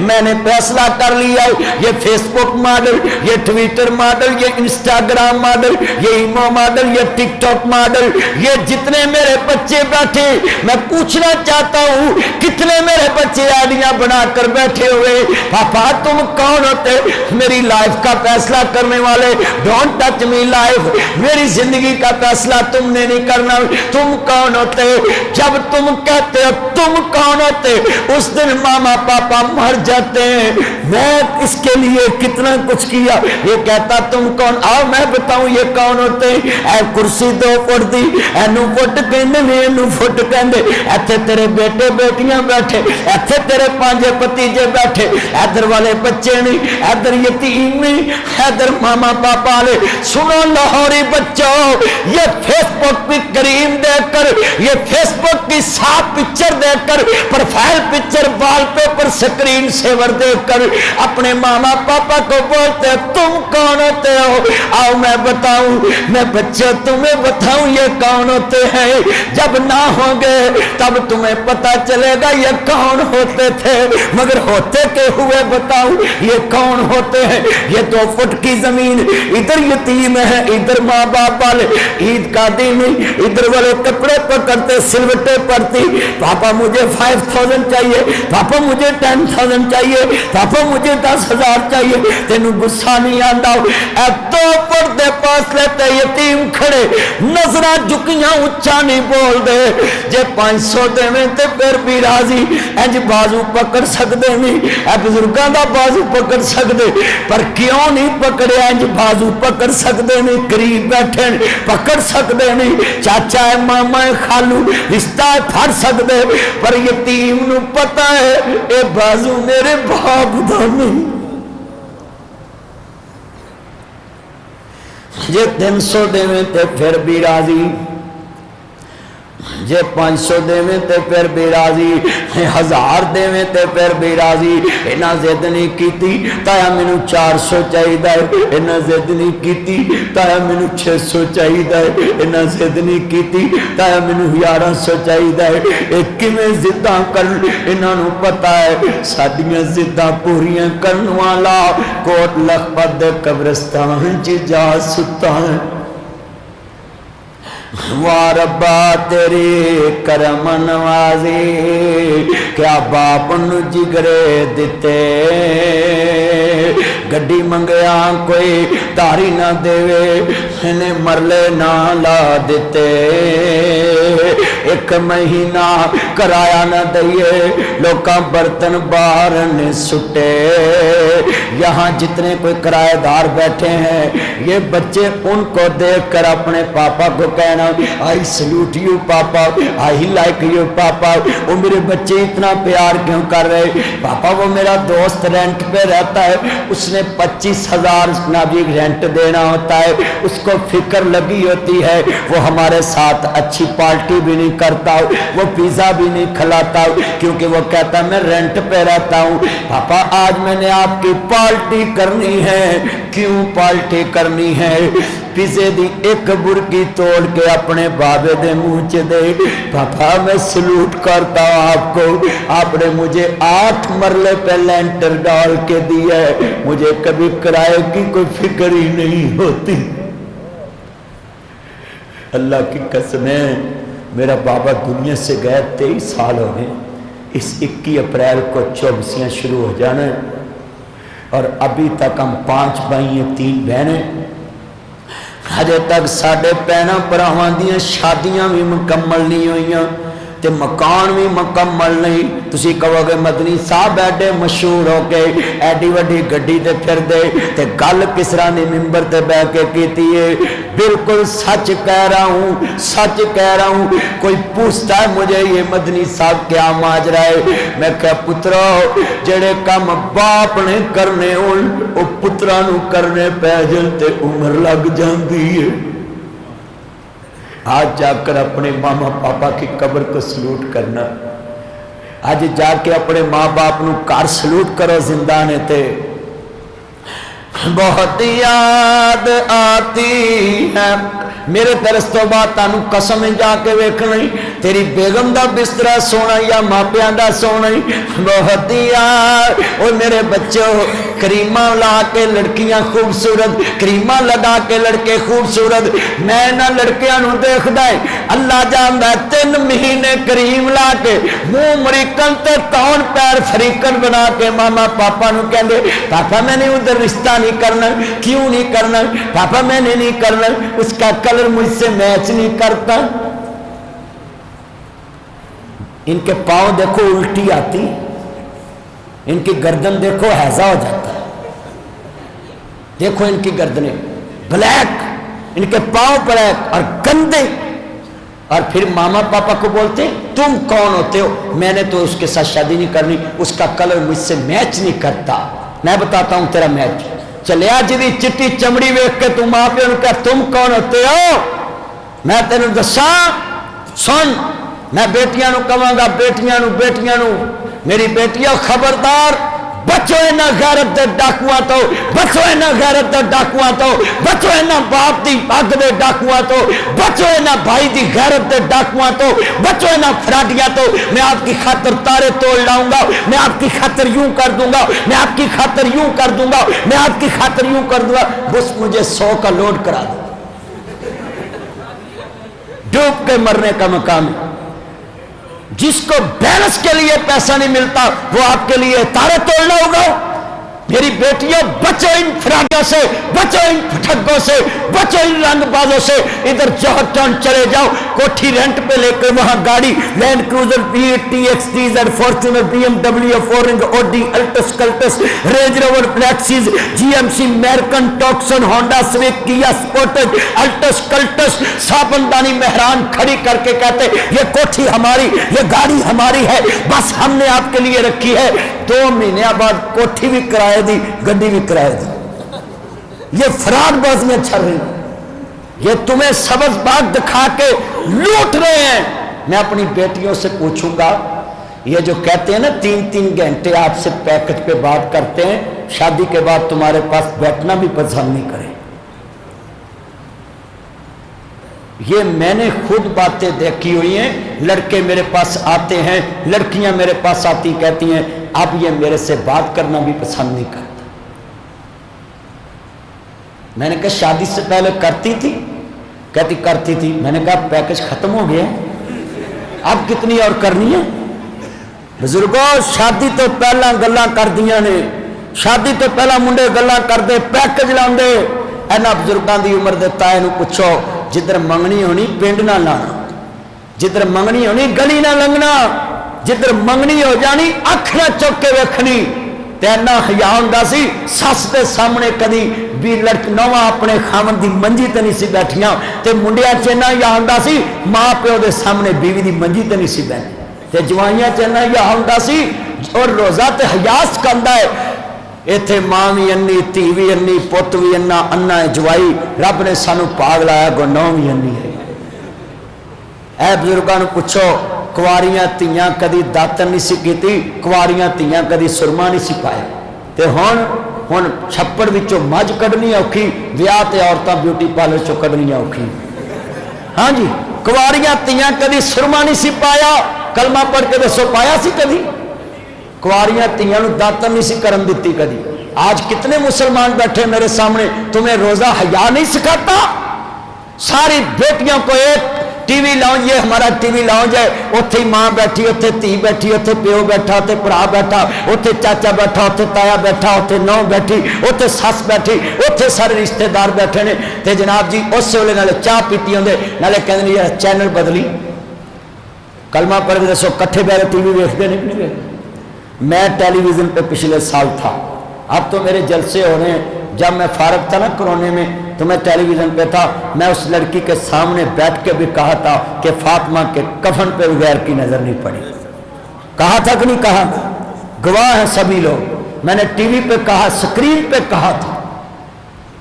میں نے فیصلہ کر لیا یہ فیس بک ماڈل یہ ٹویٹر ماڈل یہ انسٹاگرام ماڈل یہ ایمو ماڈل یہ ٹک ٹاک ماڈل یہ جتنے میرے بچے بیٹھے میں پوچھنا چاہتا ہوں کتنے میرے بچے آئیڈیاں بنا کر بیٹھے ہوئے پاپا تم کون ہوتے میری لائف کا فیصلہ کرنے والے ڈونٹ ٹچ می لائف میری زندگی کا فیصلہ تم نے نہیں کرنا تم کون ہوتے جب تم کہتے ہو تم کون ہوتے اس دن ماما پاپا مر جاتے ہیں میں اس کے لیے کتنا کچھ کیا یہ کہتا تم کون آؤ میں بتاؤں یہ کون ہوتے اے کرسی 2 فٹ دی اینو فٹ کہندے نے اینو فٹ کہندے ایتھے تیرے بیٹے بیٹیاں بیٹھے ایتھے تیرے 5 بھتیجے بیٹھے ادھر والے بچے نہیں ادھر یتیم نہیں ادھر ماما پاپا والے سنو لاہوری بچوں یہ فیس بک پہ کریم دیکھ کر یہ فیس بک کی 7 پکچر دیکھ کر کر profile picture wallpaper screensaver دیکھ کر اپنے ماما پاپا کو بولتے تم کون ہوتے ہو؟ آؤ میں بتاؤں، میں بچے تمہیں بتاؤں یہ کون ہوتے ہیں۔ جب نہ ہوں گے تب تمہیں پتا چلے گا یہ کون ہوتے تھے، مگر ہوتے کے ہوئے بتاؤں یہ کون ہوتے ہیں۔ یہ 2 فٹ کی زمین، ادھر یتیم ہے، ادھر ماں باپ والے عید کا دن ادھر والے کپڑے پکڑتے سلوٹے پڑتی، پاپا مجھے 5000 چاہیے، پاپا مجھے 10,000 چاہیے، پاپا مجھے 10,000 چاہیے۔ تینوں غصہ نہیں آندا؟ اے 2 فٹ دے فاصلے تے یتیم کھڑے، نظراں جھکیاں اچا نہیں بول دے، جے 500 دیویں تے پھر بھی راضی، انج بازو پکڑ سکدے نہیں، اے بزرگاں دا بازو پکڑ سکدے، پر کیوں نہیں پکڑے؟ انج بازو پکڑ سکدے نہیں، قریب بیٹھے پکڑ سکدے نہیں، چاچا ہے ماما ہے خالو رشتہ پھڑ سکدے، پر یتیم نو پتہ ہے اے بازو میرے باپ دا نہیں۔ جے 300 دیویں تے پھر بھی راضی، جے 500 دیویں تے پھر بھی راضی، 1000 دیویں تے پھر بھی راضی۔ انہاں ضد نہیں کیتی تایا مینوں 400 چاہیدا ہے، انہاں ضد نہیں کیتی تایا مینوں 600 چاہیدا ہے، انہاں ضد نہیں کیتی تایا مینوں 1100 چاہیدا ہے۔ اے کیویں ضداں کرن؟ انہاں نوں پتہ ہے ساڈیاں ضداں پوریاں کرن والا کوٹ لکھپت دے قبرستان چ جا ستا ہے۔ واہ ربا تیری کرم نوازی، کیا باپ نو جگرے دیتے، گڈی منگیا کوئی داری نہ دے، انہیں مرلے نہ لا دیتے، 1 مہینہ کرایہ نہ دئیے، لوکاں برتن باہر نے سٹے۔ یہاں جتنے کوئی کرایہ دار بیٹھے ہیں یہ بچے ان کو دیکھ کر اپنے پاپا کو کہنا I salute you papa, I like you پاپا، وہ میرے بچے اتنا پیار کیوں کر رہے؟ پاپا وہ میرا دوست رینٹ پہ رہتا ہے، اس نے 25,000 نابی رینٹ دینا ہوتا ہے، اس کو فکر لگی ہوتی ہے، وہ ہمارے ساتھ اچھی پارٹی بھی نہیں کرتا، وہ پیزا بھی نہیں کھلاتا، کیونکہ وہ کہتا ہے میں رینٹ پہ رہتا ہوں۔ پاپا آج میں نے آپ کی پارٹی کرنی ہے۔ کیوں پارٹی کرنی ہے؟ پیزے دی 1 برکی توڑ کے اپنے بابے دے منہ چ دے۔ پاپا میں سلوٹ کرتا ہوں آپ کو، آپ نے مجھے 8 مرلے پہ لینٹر ڈال کے دیا ہے، مجھے کبھی کرائے کی کوئی فکر ہی نہیں ہوتی۔ اللہ کی قسم ہے میرا بابا دنیا سے گئے 23 سال ہو گئے، اس 21 اپریل کو 24 شروع ہو جانا ہے، اور ابھی تک ہم 5 بھائی ہیں 3 بہنیں، ہجے تک ساڈے بھیناں بھراواں دیاں شادیاں بھی مکمل نہیں ہوئیاں تے مکان بھی مکمل نہیں۔ تسی کہو گے مدنی صاحب ایڈے مشہور ہو کے ایڈی وڈی گڈی تے پھر دے تے گل کس طرح دی ممبر تے بیٹھ کے کیتی ہے؟ بالکل سچ کہہ رہا ہوں، سچ کہہ رہا ہوں۔ کوئی پوچھتا ہے مجھے یہ مدنی صاحب کیا ماجرا ہے؟ میں کہا پترو جڑے کام باپ نے کرنے ہون او پتراں نو کرنے پے جن تے عمر لگ جاندی ہے۔ آج جا کر اپنے ماما پاپا کی قبر کو سلوٹ کرنا، آج جا کے اپنے ماں باپ نو کار سلوٹ کرو زندانے تے۔ بہت یاد آتی ہے میرے درس تو بعد تانوں قسم جا کے ویکھنا تیری بیگم دا بسترا سونا یا ماپیاں دا سونا، بہت یاد۔ اور میرے بچوں کریمہ لا کے لڑکیاں خوبصورت، کریمہ لگا کے لڑکے خوبصورت، میں نہ لڑکیاں نو دیکھدا ہے اللہ جاندا ہے 3 مہینے کریم لا کے منہ مریکن تے کون پیر فریقن بنا کے ماما پاپا نو کہندے پاپا میں نے ادھر رشتہ نہیں کرنا۔ کیوں نہیں کرنا؟ پاپا میں نے نہیں کرنا، اس کا کلر مجھ سے میچ نہیں کرتا۔ ان کے پاؤں دیکھو الٹی آتی، ان کی گردن دیکھو ہیضہ ہو جاتا ہے، دیکھو ان کی گردنیں بلیک، ان کے پاؤں بلیک اور گندے، اور پھر ماما پاپا کو بولتے تم کون ہوتے ہو؟ میں نے تو اس کے ساتھ شادی نہیں کرنی، اس کا کلر مجھ سے میچ نہیں کرتا۔ میں بتاتا ہوں تیرا میچ، چلیا جی چٹی چمڑی ویکھ کے تم آپ نے کہا تم کون ہوتے ہو؟ میں تینوں دساں سن، میں بیٹیاں نو کہاں بیٹیاں نو میری بیٹیاں خبردار، بچو اینا غیرت دے ڈاکواں تو، بچو اینا غیرت دے ڈاکواں تو، بچو اینا باپ دی پگ دے ڈاکواں تو، بچو اینا بھائی دی غیرت دے ڈاکواں تو، بچو اینا فراڈیاں تو۔ میں آپ کی خاطر تارے توڑ لاؤں گا، میں آپ کی خاطر یوں کر دوں گا، میں آپ کی خاطر یوں کر دوں گا، میں آپ کی خاطر یوں کر دوں گا، بس مجھے 100 کا لوڈ کرا دو۔ ڈوب کے مرنے کا مقام ہے۔ جس کو بیلنس کے لیے پیسہ نہیں ملتا وہ آپ کے لیے تارے توڑنا ہوگا۔ میری بیٹیوں، بچو ان فراڈوں سے، بچو ان ٹھگوں سے، بچو ان رنگ بازوں سے۔ ادھر جہاں ٹاؤن چلے جاؤ، کوٹھی رینٹ پہ لے کر وہاں گاڑی Land Cruiser, TX, Fortuner, BMW، فورنگ، Audi, Altis Cultus, Range Rover, فلیکسیز، GMC، میرکن، Tucson, Honda Civic, Kia sports, Altis Cultus, صابندانی مہران کھڑی کر کے کہتے یہ کوٹھی ہماری، یہ گاڑی ہماری ہے، بس ہم نے آپ کے لیے رکھی ہے۔ 2 مہینے بعد کوٹھی بھی کرائے دی، گڈی بھی کرائے دی۔ یہ فراڈ بازیاں چل رہی ہیں، یہ تمہیں سبز باغ دکھا کے لوٹ رہے ہیں۔ میں اپنی بیٹیوں سے پوچھوں گا، یہ جو کہتے ہیں نا 3 گھنٹے آپ سے پیکٹ پہ بات کرتے ہیں، شادی کے بعد تمہارے پاس بیٹھنا بھی پسند نہیں کرے۔ یہ میں نے خود باتیں دیکھی ہوئی ہیں۔ لڑکے میرے پاس آتے ہیں، لڑکیاں میرے پاس آتی کہتی ہیں اب یہ میرے سے بات کرنا بھی پسند نہیں کرتا۔ میں نے کہا شادی سے پہلے کرتی تھی؟ کہتی کرتی تھی۔ میں نے کہا پیکج ختم ہو گیا، اب کتنی اور کرنی ہے؟ بزرگوں، شادی تو پہلا گلاں کر دیاں نے، شادی تو پہلا منڈے گلاں کر دے، پیکج لاندے۔ اینا بزرگاں دی عمر دے تائے نو پوچھو، جدھر منگنی ہونی پنڈ نہ لانا، جدھر منگنی ہونی گلی نہ لنگنا، جدھر منگنی ہو جانی اکھ نہ چک کے ویکھنی۔ تے اینا حیا ہوندا سی سس دے سامنے کدی بھی لڑک نواں اپنے خاون دی منجی تے نہیں سی بیٹھیاں، تے منڈیاں چ اینا حیا ہوندا سی ماں پیو دے سامنے بیوی دی منجی تے نہیں سی بیٹھی، تے جوائیاں چ اینا حیا ہوندا سی۔ اور روزہ تے حیاس کندا ہے، ایتھے ماں بھی انی، تھی بھی انی، پت بھی انا، انا ہے جوائی، رب نے سانو پاگ لایا گو نو بھی انی ہے۔ اے بزرگاں نو پوچھو، کواریاں تیاں کدی داتن نہیں سی کیتی، کواریاں تیاں کدی سرما نہیں سی پایا، تے ہن چھپڑ وچوں مجھ کڈنی اوکھی، ویاہ تے عورتاں بیوٹی پارلر چوں کڈنی اوکھی۔ ہاں جی، کواریاں تیاں کدی سرما نہیں سی پایا، کلمہ پڑھ کے دسو پایا سی کدی؟ کواریاں تیاں نو داتن نہیں سی کرن دیتی کدی۔ آج کتنے مسلمان بیٹھے میرے سامنے، تمہیں روزہ حیا نہیں سکھاتا؟ ساری بیٹیوں کو ایک ٹی وی لاؤنج، یہ ہمارا ٹی وی لاؤنج ہے، اتھے ماں بیٹھی، اتھے تھی بیٹھی، اتھے پیو بیٹھا، اتھے پڑا بیٹھا، اتھے چاچا بیٹھا، اتھے تایا بیٹھا، اتھے نو بیٹھی، اتھے سس بیٹھی، اتھے سارے رشتہ دار بیٹھے نے، تے جناب جی اس ویلے نالے چاہ پیتی ہوندے، نالے کہندے نے یہ چینل بدلی۔ کلمہ پڑھ کے دسو کٹھے بیٹھے ٹی وی ویکھدے نہیں ویکھدے؟ میں ٹیلی ویژن پہ پچھلے سال تھا، اب تو میرے جلسے ہو رہے ہیں، جب میں فارغ تھا نا کرونے میں تو میں ٹیلی ویژن پہ تھا، میں اس لڑکی کے سامنے بیٹھ کے بھی کہا تھا کہ فاطمہ کے کفن پہ غیر کی نظر نہیں پڑی۔ کہا تھا کہ نہیں کہا؟ گواہ ہیں سبھی لوگ، میں نے ٹی وی پہ کہا، سکرین پہ کہا تھا،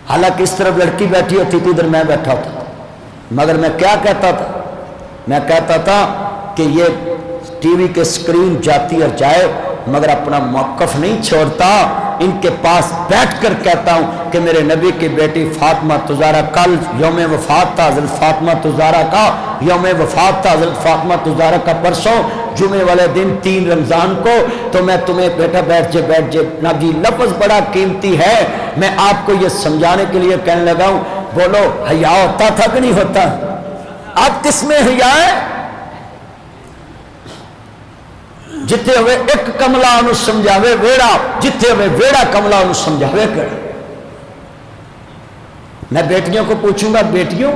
حالانکہ اس طرف لڑکی بیٹھی ہوتی تھی، ادھر میں بیٹھا ہوتا تھا، مگر میں کیا کہتا تھا؟ میں کہتا تھا کہ یہ ٹی وی کے سکرین جاتی اور جائے مگر اپنا موقف نہیں چھوڑتا، ان کے پاس بیٹھ کر کہتا ہوں کہ میرے نبی کی بیٹی فاطمہ تزارہ، کل یوم وفات تھا حضرت فاطمہ تزارہ کا، یوم وفات تھا حضرت فاطمہ تزارہ کا پرسوں جمعے والے دن 3 رمضان کو، تو میں تمہیں بیٹا بیٹھ جے نا جی، لفظ بڑا قیمتی ہے، میں آپ کو یہ سمجھانے کے لیے کہنے لگا ہوں، بولو حیا ہوتا تھا کہ نہیں ہوتا؟ اب کس میں حیا ہے؟ جتے ہوئے ایک کملا انہوں سمجھاوے ویڑا، جتے ہوئے ویڑا کملا انہوں سمجھاوے کڑا۔ میں بیٹیوں کو پوچھوں گا، بیٹیوں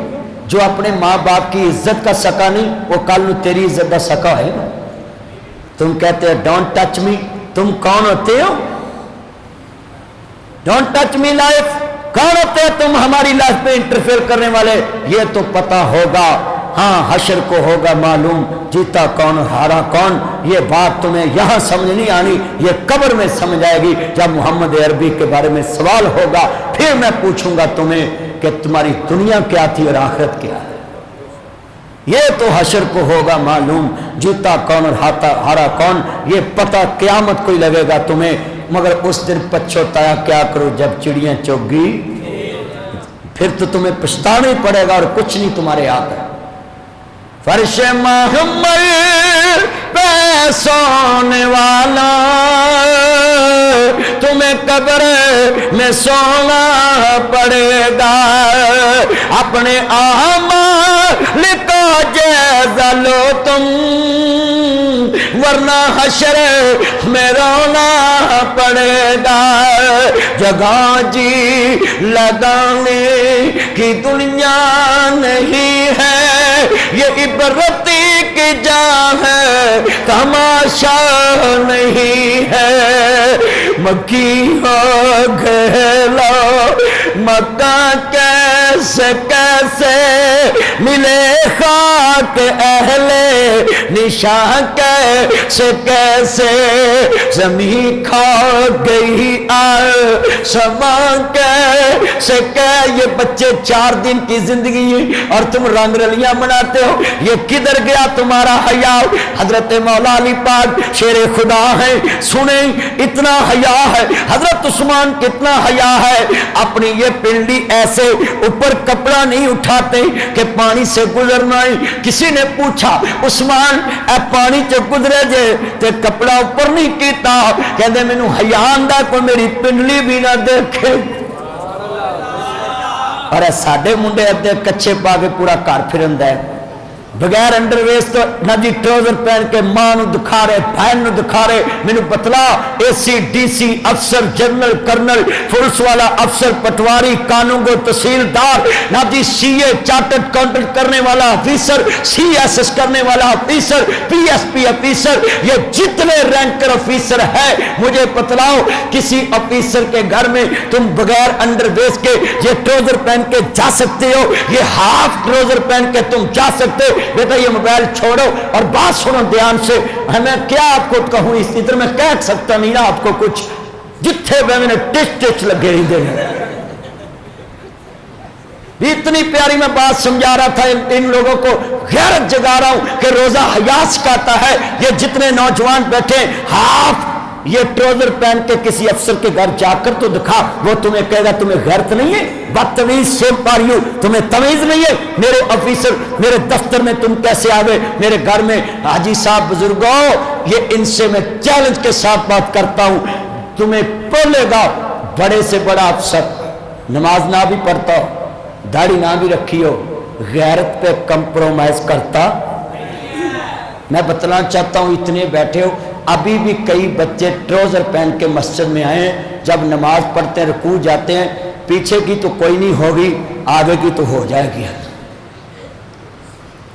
جو اپنے ماں باپ کی عزت کا سکا نہیں، وہ کل نو تیری عزت کا سکا ہے نا۔ تم کہتے ہیں ڈونٹ ٹچ می، تم کون ہوتے ہو؟ ڈونٹ ٹچ می لائف، کون ہوتے ہیں تم ہماری لائف پہ انٹرفیئر کرنے والے؟ یہ تو پتا ہوگا، ہاں حشر کو ہوگا معلوم، جیتا کون ہارا کون۔ یہ بات تمہیں یہاں سمجھ نہیں آنی، یہ قبر میں سمجھ آئے گی جب محمد عربی کے بارے میں سوال ہوگا، پھر میں پوچھوں گا تمہیں کہ تمہاری دنیا کیا تھی اور آخرت کیا ہے۔ یہ تو حشر کو ہوگا معلوم، جیتا کون اور ہارا کون یہ پتہ قیامت کو ہی لگے گا تمہیں، مگر اس دن پچھتایا کیا کرو جب چڑیاں چگ گی، پھر تو تمہیں پچھتانا ہی پڑے گا اور کچھ نہیں تمہارے ہاتھ ہے۔ فرش محمل پہ سونے والا تمہیں قبر میں سونا پڑے گا، اپنے اعمال کا جائزہ لو تم ورنہ حشر میں رونا پڑے گا، جگہ جی لگانے کی دنیا نہیں ہے، یہ عبرتی کی جا ہے تماشا نہیں ہے، مکی ہو گھیلا مکہ کیسے کیسے ملے خاک اہل نشاں کیسے کیسے زمین کھا گئی آسمان کیسے کہ یہ بچے 4 دن کی زندگی اور تم رنگ رلیاں مناتے ہو، یہ کدھر گیا تمہارا حیا؟ حضرت مولا علی پاک شیر خدا ہے، سنیں اتنا حیا ہے، حضرت عثمان کتنا حیا ہے، اپنی یہ پنڈلی ایسے اوپر کپڑا نہیں اٹھاتے کہ پانی سے گزرنا ہے۔ کسی نے پوچھا عثمان اے پانی چ گزرے جے تے کپڑا اوپر نہیں کیتا، کہندے مینوں حیا آندا کوئی میری پنڈلی بھی نہ دیکھے۔ اور ساڈے منڈے ادھے کچھے پا کے پورا گھر پھرندا ہے بغیر انڈر ویس تو نہ جی ٹراؤزر پہن کے ماں نو دکھا رہے بہن نو دکھا رہے، مینوں بتلا اے سی ڈی سی افسر جنرل کرنل پولیس والا افسر پٹواری قانونگو تحصیلدار نہ جی سی اے چارٹرڈ اکاؤنٹنٹ کرنے والا افیسر، سی ایس ایس کرنے والا officer, P S P officer, یہ جتنے رینکر افیسر ہے مجھے بتلاؤ کسی افیسر کے گھر میں تم بغیر انڈر ویس کے یہ ٹراؤزر پہن کے جا سکتے ہو؟ یہ ہاف ٹراؤزر پہن کے تم جا سکتے؟ بیٹا یہ موبائل چھوڑو اور بات سنو دھیان سے، میں کیا آپ کو کہوں، اس طرح میں کہہ سکتا نہیں نا آپ کو کچھ، جتھے میں نے ٹچ لگے ہی دے اتنی پیاری میں بات سمجھا رہا تھا ان لوگوں کو، غیرت جگا رہا ہوں کہ روزہ حیا سکھاتا ہے۔ یہ جتنے نوجوان بیٹھے ہاف یہ ٹراؤزر پہن کے کسی افسر کے گھر جا کر تو دکھا، وہ تمہیں کہے گا تمہیں غیرت نہیں ہے، بدتمیز شیپ آر یو، تمہیں تمیز نہیں ہے، میرے افیسر میرے دفتر میں تم کیسے آوے، میرے گھر میں؟ حاجی صاحب بزرگوں یہ ان سے میں چیلنج کے ساتھ بات کرتا ہوں، تمہیں بولے گا بڑے سے بڑا افسر نماز نہ بھی پڑھتا ہو، داڑھی نہ بھی رکھی ہو، غیرت پہ کمپرومائز کرتا؟ میں بتلانا چاہتا ہوں اتنے بیٹھے ہو، ابھی بھی کئی بچے ٹراؤزر پہن کے مسجد میں آئے ہیں، جب نماز پڑھتے ہیں رکوع جاتے ہیں، پیچھے کی تو کوئی نہیں ہوگی آگے کی تو ہو جائے گی۔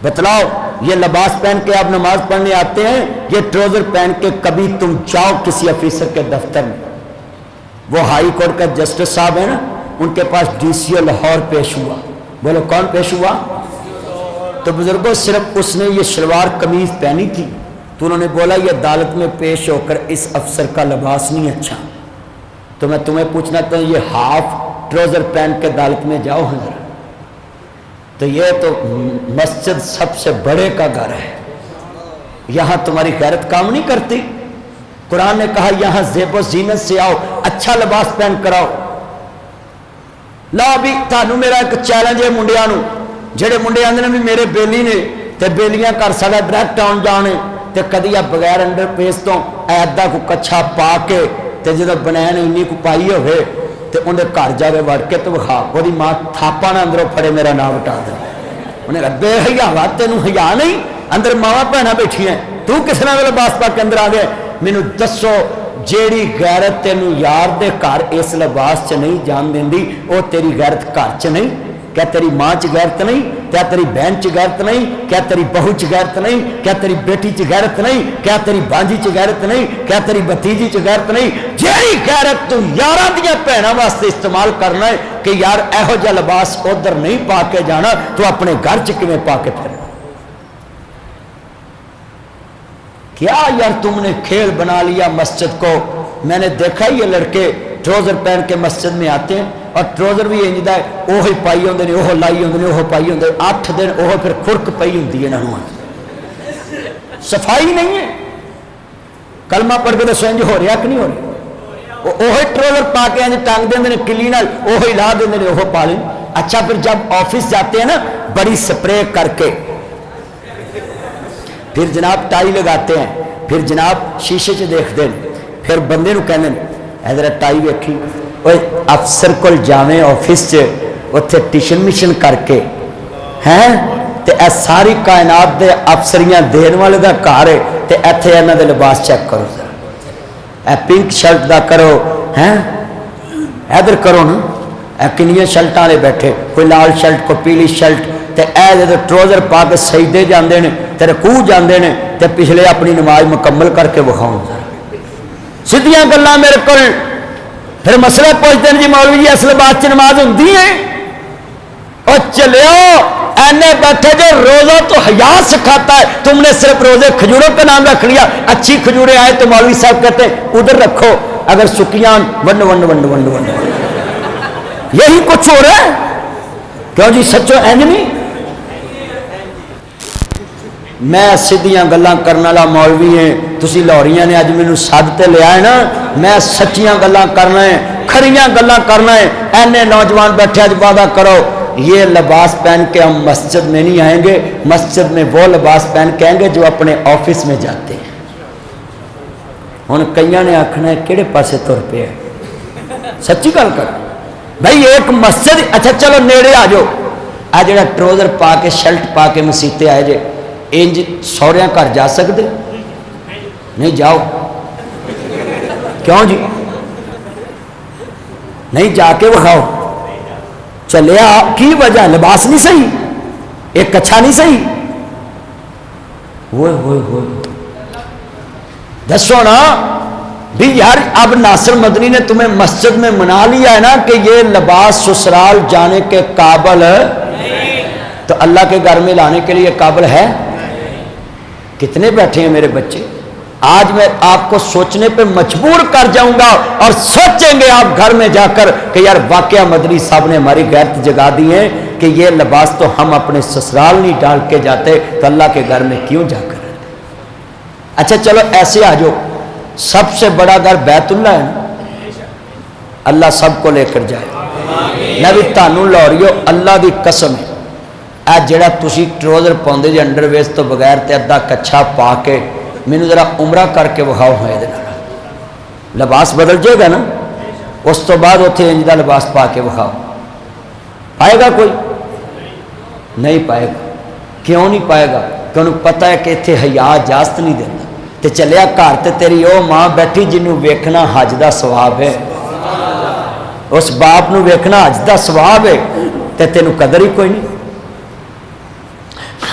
بتلاؤ یہ لباس پہن کے آپ نماز پڑھنے آتے ہیں، یہ ٹراؤزر پہن کے کبھی تم جاؤ کسی افیسر کے دفتر میں، وہ ہائی کورٹ کا جسٹس صاحب ہے نا، ان کے پاس ڈی سی او لاہور پیش ہوا، بولو کون پیش ہوا؟ تو بزرگوں صرف اس نے یہ شلوار قمیض پہنی تھی تو انہوں نے بولا یہ عدالت میں پیش ہو کر اس افسر کا لباس نہیں اچھا، تو میں تمہیں پوچھنا چاہتا ہوں یہ ہاف ٹراؤزر پہن کے عدالت میں جاؤ حضرت، تو یہ تو مسجد سب سے بڑے کا گھر ہے، یہاں تمہاری غیرت کام نہیں کرتی؟ قرآن نے کہا یہاں زیب و زینت سے آؤ، اچھا لباس پہن کر آؤ۔ لا بھی تانوں میرا ایک چیلنج ہے منڈیاں نو، جڑے منڈے آندے نے بھی میرے بیلی نے تے بیلیاں کر ساڈا ڈائریکٹ آن جانے تے کدی آپ بغیر انڈر پیس تو ایدا کو کچھا پا کے تے جدو بنین انی کو پائی ہوئے تے انہیں گھر جاوے وڑ کے تو وکھا، وہی ماں تھاپا نہ اندروں پھڑے میرا نام ہٹا دے، انہیں کہا بے حیا وا تینوں حیا نہیں، اندر ماواں بہناں بیٹھی ہیں، تو کس نال لباس پا کے اندر آ گئے؟ مینوں دسو جیڑی غیرت تینوں یار دے گھر اس لباس چ نہیں جان دیندی او تیری غیرت گھر چ نہیں؟ کیا تیری ماں چ غیرت نہیں؟ کیا تیری بہن چ غیرت نہیں؟ کیا تیری بہو چ غیرت نہیں؟ کیا تیری بیٹی چ غیرت نہیں؟ کیا تیری بانجی چ غیرت نہیں؟ کیا تیری بھتیجی چ غیرت نہیں؟ جیڑی غیرت تو یاراں دیاں بہناں واسطے استعمال کرنا ہے کہ یار ایہو جا لباس ادھر نہیں پا کے جانا تو اپنے گھر چ کیویں پا کے پھر؟ کیا یار تم نے کھیل بنا لیا مسجد کو؟ میں نے دیکھا یہ لڑکے ٹروزر پہن کے مسجد میں آتے ہیں اور ٹروزر بھی انجدا ہے وہی پائی ہوندے نے وہ لائی ہوندے نے وہ پائی ہوندے 8 دن وہ پھر خرک پئی ہوندی ہے انہاں نوں صفائی نہیں ہے کلمہ پڑھ کے دسو انج ہو رہا کہ نہیں ہو رہا وہی ٹروزر پا کے انج ٹانگ دیندے نے کلی نال وہی لا دیندے نے وہ پا لیں اچھا پھر جب آفس جاتے ہیں نا بڑی سپرے کر کے پھر جناب ٹائی لگاتے ہیں پھر جناب شیشے چ دیکھتے ہیں پھر بندے نو کہندے اے ذرا ٹائی ویکھی اوے افسر کول جاویں آفس چ اوتھے ٹیشن مشن کر کے ہیں تے اے ساری کائنات دے افسریاں دین والے دا گھر ہے تے ایتھے انہاں دے لباس چیک کرو ذرا اے پنک شرٹ دا کرو ہیں ادھر کرو نا اے کنیاں شرٹاں والے بیٹھے کوئی لال شرٹ کوئی پیلی شرٹ تے اے جے ٹروزر پا کے سجدے جاندے نے تے رکوع جاندے نے تے پچھلے اپنی نماز مکمل کر کے وکھاؤں سیدھیاں گلاں میرے کول پھر مسئلہ پوچھتے ہیں جی مولوی جی اصل بات چ نماز ہوندی ہے او چلیو اینے بیٹھے جو روزہ تو حیا سکھاتا ہے تم نے صرف روزے کھجوروں کا نام رکھ لیا اچھی کھجوریں آئے تو مولوی صاحب کہتے ہیں ادھر رکھو اگر سکیاں ونڈ ونڈ ونڈ ونڈ ونڈ یہی کچھ ہو رہا ہے کیوں جی سچو اینج نہیں میں سیدھیاں گلاں کرنے والا مولوی ہیں تسی لاہوریاں نے اج مینوں سد تے لیا ہے نا میں سچیاں گلاں کرنا ہے کھریاں گلاں کرنا ہے اینے نوجوان بیٹھے اج وعدہ کرو یہ لباس پہن کے ہم مسجد میں نہیں آئیں گے مسجد میں وہ لباس پہن کے آئیں گے جو اپنے آفس میں جاتے ہیں ہن کئیاں نے آکھنا ہے کیڑے پاسے تر پے ہے سچی گل کر بھائی ایک مسجد اچھا چلو نیڑے آ جاؤ آ جڑا ٹروزر پا کے شرٹ پا کے مسیتے آئے جے انج سوریاں گھر جا سکتے نہیں جاؤ کیوں جی نہیں جا کے وکھاؤ چلیا کی وجہ لباس نہیں صحیح ایک اچھا نہیں صحیح ہوئے ہوئے ہوئے دسو نا بھی یار اب ناصر مدنی نے تمہیں مسجد میں منا لیا ہے نا کہ یہ لباس سسرال جانے کے قابل تو اللہ کے گھر میں لانے کے لیے قابل ہے کتنے بیٹھے ہیں میرے بچے آج میں آپ کو سوچنے پہ مجبور کر جاؤں گا اور سوچیں گے آپ گھر میں جا کر کہ یار واقعہ مدنی صاحب نے ہماری غیرت جگا دی ہے کہ یہ لباس تو ہم اپنے سسرال نہیں ڈال کے جاتے تو اللہ کے گھر میں کیوں جا کر رہتے اچھا چلو ایسے آ جاؤ سب سے بڑا گھر بیت اللہ ہے نا اللہ سب کو لے کر جائے میں بھی تانوں لاہوریو اللہ دی قسم ہے اے جڑا تسی ٹروزر پاؤندے جے انڈر ویس تو بغیر تے ادھا کچھا پا کے مینوں ذرا عمرہ کر کے وکھاؤ ہے دے نال لباس بدل جائے گا نا اس تو بعد اوتھے انج دا لباس پا کے وکھاؤ پائے گا کوئی نہیں پائے گا کیوں نہیں پائے گا کہ انہوں پتہ ہے کہ اتنے حیا اجازت نہیں دیتا تے چلیا گھر تے تیری او ماں بیٹھی جنوں ویکھنا حج دا ثواب ہے اس باپ نو ویکھنا حج دا ثواب ہے تے تینوں قدر ہی کوئی نہیں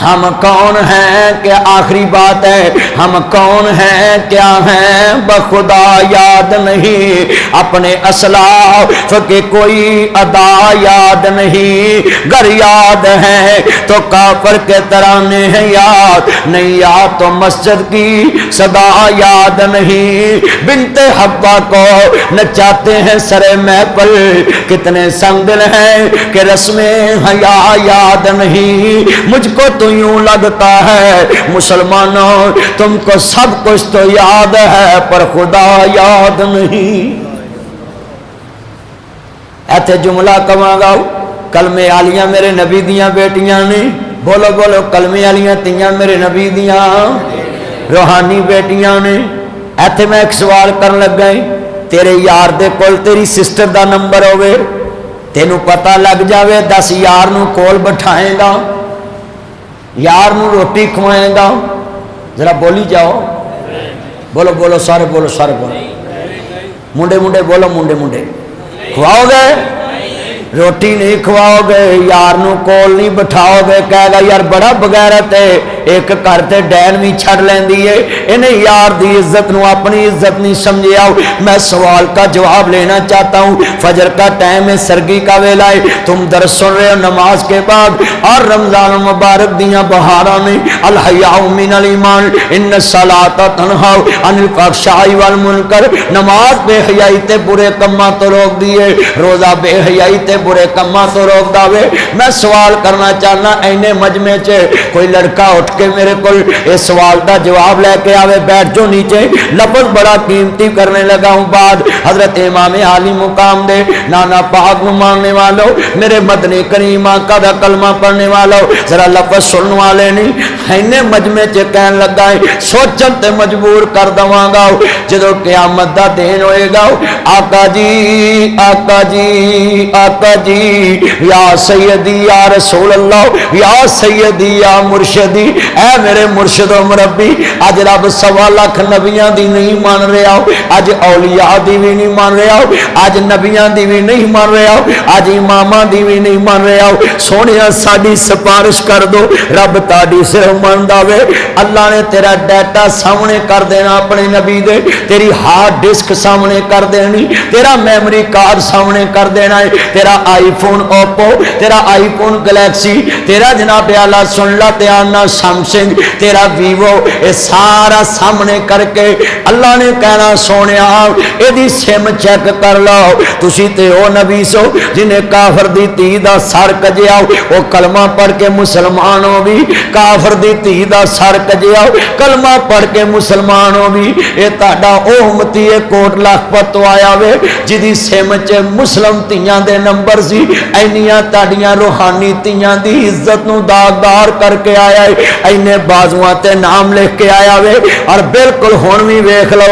ہم کون ہیں کہ آخری بات ہے ہم کون ہیں کیا ہیں بخدا یاد نہیں اپنے اسلاف کے کوئی ادا یاد نہیں گر یاد ہے تو کافر کے ترانے ہیں یاد نہیں یاد تو مسجد کی صدا یاد نہیں بنت حبا کو نچاتے ہیں سرے محفل کتنے سنگ دل ہیں کہ رسمیں حیا یاد نہیں مجھ کو تو یوں لگتا ہے مسلمانوں تم کو سب کچھ تو یاد ہے پر خدا یاد نہیں ایتھے جملہ کواں گاؤ کلمے والیاں میرے نبی دیاں بیٹیاں نے بولو بولو کلمے والیاں تیاں میرے نبی دیاں روحانی بیٹیاں نے ایتھے میں ایک سوال کرن لگا تیرے یار دے کول تیری سسٹر دا نمبر ہوئے تینوں پتہ لگ جاوے 10 یار نو کول بٹھائیں گا یار نو روٹی کھوائیں گا ذرا بولی جاؤ بولو بولو سارے بولو منڈے منڈے بولو منڈے منڈے کھواؤ گے روٹی نہیں کھواؤ گے، یار نو کول نہیں بٹھاؤ گے، کہے گا یار بڑا بغیرت ہے، ایک گھر تے ڈین بھی چھڑ لیندی ہے، انہیں یار دی عزت نو اپنی عزت نہیں سمجھیا۔ میں سوال کا جواب لینا چاہتا ہوں، فجر کا ٹائم ہے، سرگی کا ویلا ہے، تم درس سن رہے ہو نماز کے بعد، اور رمضان مبارک دیاں بہاراں میں الحیاء من الایمان ان الصلاۃ تنہا عن الفحشاء والمنکر، نماز بے حیائی تے برے کماں تو روک دیے، روزہ بے حیائی تے برے کماں تو روک داوے۔ میں سوال کرنا چاہنا، اینے مجمع چ کوئی لڑکا اٹھ کے میرے کو اس سوال دا جواب لے کے آوے، بیٹھ جو نیچے، لفظ بڑا قیمتی کرنے لگا ہوں بعد حضرت امام عالی مقام دے نانا پاک نو ماننے والوں، میرے مدنی کریم آقا دا کلمہ پڑھنے والوں، ذرا لفظ سننے والے نہیں، اینے مجمع چ کہن لگا ہے، سوچن تے مجبور کر دواں گا، جدو قیامت دا دین ہوئے گا، آقا جی آقا جی آقا جی یا سیدی یا رسول اللہ یا سیدی یا مرشدی، اے میرے مرشد و مربی، اج رب 1.25 لاکھ نبیاں دی نہیں مان رہا، اج اولیاء دی بھی نہیں مان رہا، اج نبیاں دی بھی نہیں مان رہا، اج اماماں دی بھی نہیں مان رہا، سونیا ساڈی سفارش کر دو، رب تاڈی صرف مندا وے، اللہ نے تیرا ڈیٹا سامنے کر دینا اپنے نبی دے، تیری ہارڈ ڈسک سامنے کر دینی، تیرا میموری کارڈ سامنے کر دینا ہے، تیرا آئی فون اوپو، تیرا آئی فون گلیکسی، تیرا جناب اعلیٰ سن لا تیانا سیمسنگ، تیرا ویوو، یہ سارا سامنے کر کے اللہ نے کہنا سونے آؤ ایدی سیم چیک کر لو، تسی تے او نبی سو جنہیں کافر دی تی دا سر کجے آؤ، وہ کلمہ پڑھ کے مسلمانوں بھی، کافر دی تی دا سر کجے آؤ کلمہ پڑھ کے مسلمانوں بھی، اے تاڑا او امتی کوٹ لاکھ پتو آیا وے جدی سیمچ مسلم تیاں دے نمبر سی، اینیاں تاڑیاں روحانی تیاں دی عزت نو داغدار کر کے آیا ہے، اینے بازوان تے نام لکھ کے آیا وے، اور بالکل ہونوی ویکھ لو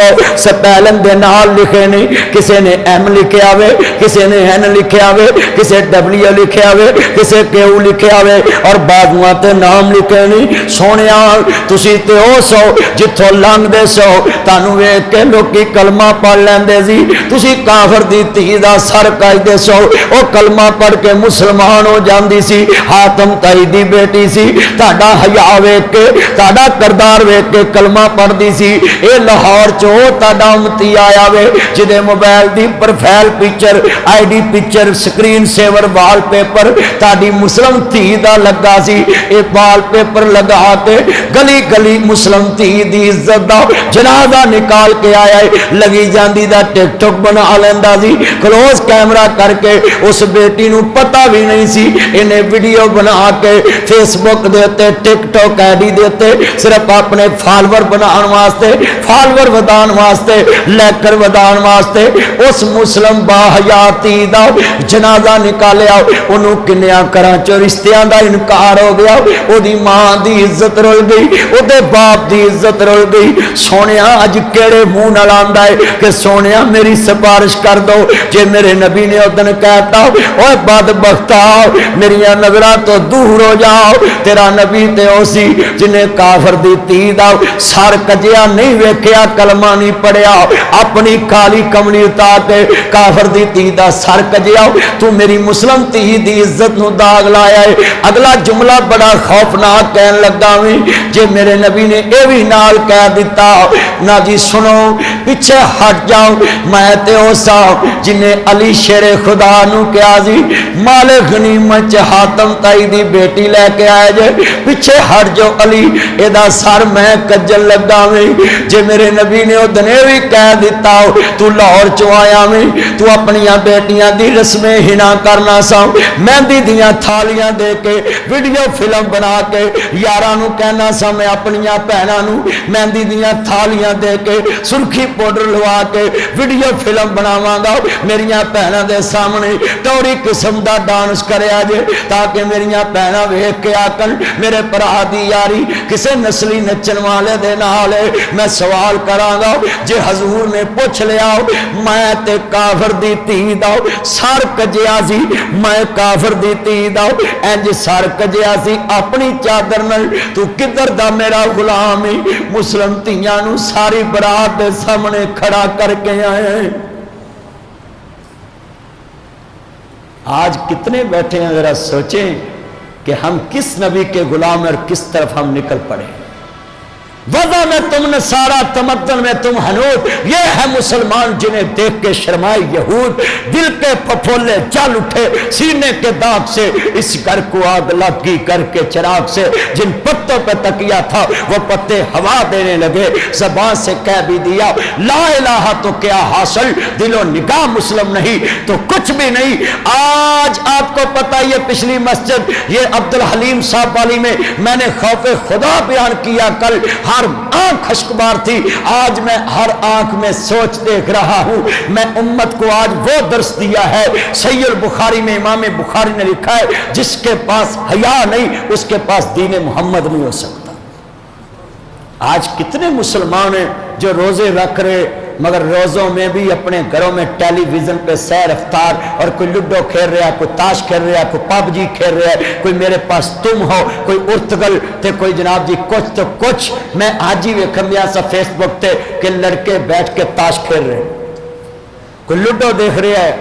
سپیلنگ دے نال لکھے نہیں، کسے نے ایم لکھے آوے، کسے نے این لکھے آوے، کسے ڈبلیو لکھے آوے، کسے کیو لکھے آوے، اور بازوان تے نام لکھے نہیں، سونے آن تسی تے او سو جتھو لنگ دے سو، تانو ویکھ کے لوکی کلمہ پڑھ لین دے سی، تسی کافر دی تیدہ سر کائی دے سو، او کلمہ پڑھ کے مسلمان ہو جاندی سی، حاتم تائی دی بیٹی سی، تاڑا حیاء ویکھ کے، تاڑا کردار ویکھ کے کلمہ پڑھ دی سی، اے لاہور چو تاڑا امتی آیا وے، جدے موبائل دی profile picture, ID picture, screen saver wallpaper, تاڑی مسلم تیدہ لگا سی، اے وال پیپر لگا کے گلی گلی مسلم تید عزت دا جنازہ نکال کے آیا ہے، لگی جاندی دا ٹک ٹک بنا لیندہ سی، کلوز کیمرہ کر کے اس بیٹی نو پتہ بھی نہیں سی، انہیں ویڈیو بنا کے فیس بک دیتے، ٹک ٹک ایڈی دیتے، صرف اپنے فالور بنان واسطے، فالور ودان واسطے، لیکر ودان واسطے، اس مسلم باحیاتی دا جنازہ نکالیا، انہوں کنیاں کرانچو رشتیاں دا انکار ہو گیا، او دی ماں دی عزت رول گئی، او دے باپ دی عزت رول گئی، سونیا اج کیڑے منہ نال آندا ہے کہ سونیا میری سفارش کر دو، جے میرے نبی نے ادن کہتا اوے بدبختا میریاں نظراں تو دور ہو جاؤ، تیرا نبی تے اسی جنہیں کافر دی تید سر کجیا نہیں ویکھیا، کلمہ نہیں پڑھیا، اپنی کالی کملی اتار کے کافر دی تید سر کجیا، تو میری مسلم تید دی عزت نو داغ لایا ہے۔ اگلا جملہ بڑا خوفناک کہن لگا ہوئی، جے میرے نبی نے اے بھی نال کہہ دیتا نا جی سنو پیچھے ہٹ جاؤ، میں تے اوسا جنہیں علی شیر خدا نو کیا جی مال غنیمت حاتم تائی دی بیٹی لے کے آئے جے، پیچھے ہٹ جو علی ایدہ سر میں کجل لگا میں، جے میرے نبی نے او دنے بھی کہہ دیتا تو لاہور چو آیا میں، تو اپنیاں بیٹیاں دی رسمیں ہنا کرنا سا، مہندی دیاں تھالیاں دے کے ویڈیو فلم بنا کے یارانو کہنا سا میں اپنیاں پہنانو مہندی دیاں تھالیاں دے کے سرخی پوڈر لوا کے ویڈیو فلم بناواں گا، میریاں پہناں دے سامنے ٹوری قسم دا ڈانس کرے آجے تاکہ میریاں پہناں ویکھ کے آکن میرے پرا دی یاری کسے نسلی نچن والے دے نالے۔ میں سوال کراں گا جے حضور نے پوچھ لیا میں تے کافر دی تید آؤ سار کجیا سی، میں کافر دی تید آؤ اینج سار کجیا سی اپنی چادر نل، تو کدھر دا میرا غلامی، مسلم تیاں نو ساری برات دے سامنے کھڑا کر کے آئے ہیں۔ آج کتنے بیٹھے ہیں، ذرا سوچیں کہ ہم کس نبی کے غلام ہیں اور کس طرف ہم نکل پڑے۔ وضع میں تم نے سارا، تمدن میں تم حنود، یہ ہے مسلمان جنہیں دیکھ کے شرمائے یہود، دل کے پھپھولے جل اٹھے سینے کے داغ سے، اس گھر کو آگ لگی کر کے چراغ سے، جن پتوں پہ تکیا تھا وہ پتے ہوا دینے لگے، زبان سے کہہ بھی دیا لا الہ تو کیا حاصل، دل و نگاہ مسلم نہیں تو کچھ بھی نہیں۔ آج آپ کو پتہ، یہ پچھلی مسجد، یہ عبدالحلیم صاحب والی میں نے خوف خدا بیان کیا، کل ہر آنکھ خشکبار تھی، آج میں ہر آنکھ میں سوچ دیکھ رہا ہوں۔ میں امت کو آج وہ درس دیا ہے، صحیح البخاری میں امام بخاری نے لکھا ہے جس کے پاس حیا نہیں اس کے پاس دین محمد نہیں ہو سکتا۔ آج کتنے مسلمان ہیں جو روزے رکھ رہے مگر روزوں میں بھی اپنے گھروں میں ٹیلی ویژن پہ سیر افطار، اور کوئی لڈو کھیل رہا ہے، کوئی تاش کھیل رہا ہے، کوئی پب جی کھیل رہا ہے، کوئی میرے پاس تم ہو، کوئی ارتگل تے، کوئی جناب جی کچھ تو کچھ۔ میں آج ہی ویکھن دیا سا فیس بک تے کہ لڑکے بیٹھ کے تاش کھیل رہے ہیں، کوئی لڈو دیکھ رہا ہے،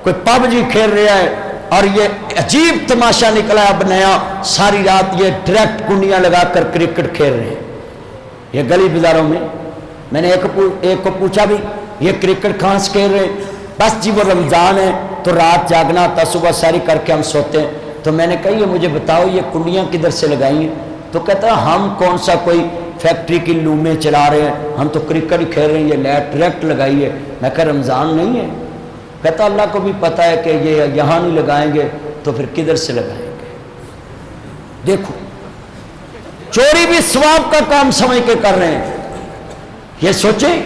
کوئی پب جی کھیل رہا ہے، اور یہ عجیب تماشا نکلا ہے اب نیا، ساری رات یہ ڈائریکٹ کنڈیاں لگا کر کرکٹ کھیل رہے ہیں۔ یہ گلی بازاروں میں میں نے ایک کو پوچھا بھی یہ کرکٹ کہاں سے کھیل رہے ہیں؟ بس جی وہ رمضان ہے تو رات جاگنا تھا، صبح ساری کر کے ہم سوتے ہیں۔ تو میں نے کہا یہ مجھے بتاؤ یہ کنڈیاں کدھر سے لگائی ہیں؟ تو کہتا ہے ہم کون سا کوئی فیکٹری کی لومیں چلا رہے ہیں، ہم تو کرکٹ ہی کھیل رہے ہیں، یہ لائٹ ڈائریکٹ لگائی ہے۔ میں کہا رمضان نہیں ہے؟ کہتا اللہ کو بھی پتہ ہے کہ یہ یہاں نہیں لگائیں گے تو پھر کدھر سے لگائیں گے؟ دیکھو چوری بھی ثواب کا کام سمجھ کے کر رہے ہیں۔ یہ سوچیں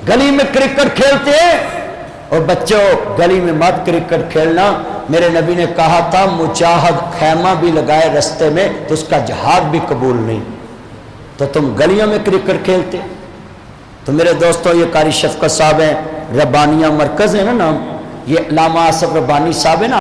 گلی میں کرکٹ کھیلتے ہیں، اور بچوں گلی میں مت کرکٹ کھیلنا، میرے نبی نے کہا تھا مجاہد خیمہ بھی لگائے رستے میں تو اس کا جہاد بھی قبول نہیں، تو تم گلیوں میں کرکٹ کھیلتے۔ تو میرے دوستوں یہ قاری شفقت صاحب ہیں، ربانیہ مرکز ہے نا نام، یہ علامہ آصف ربانی صاحب ہے نا،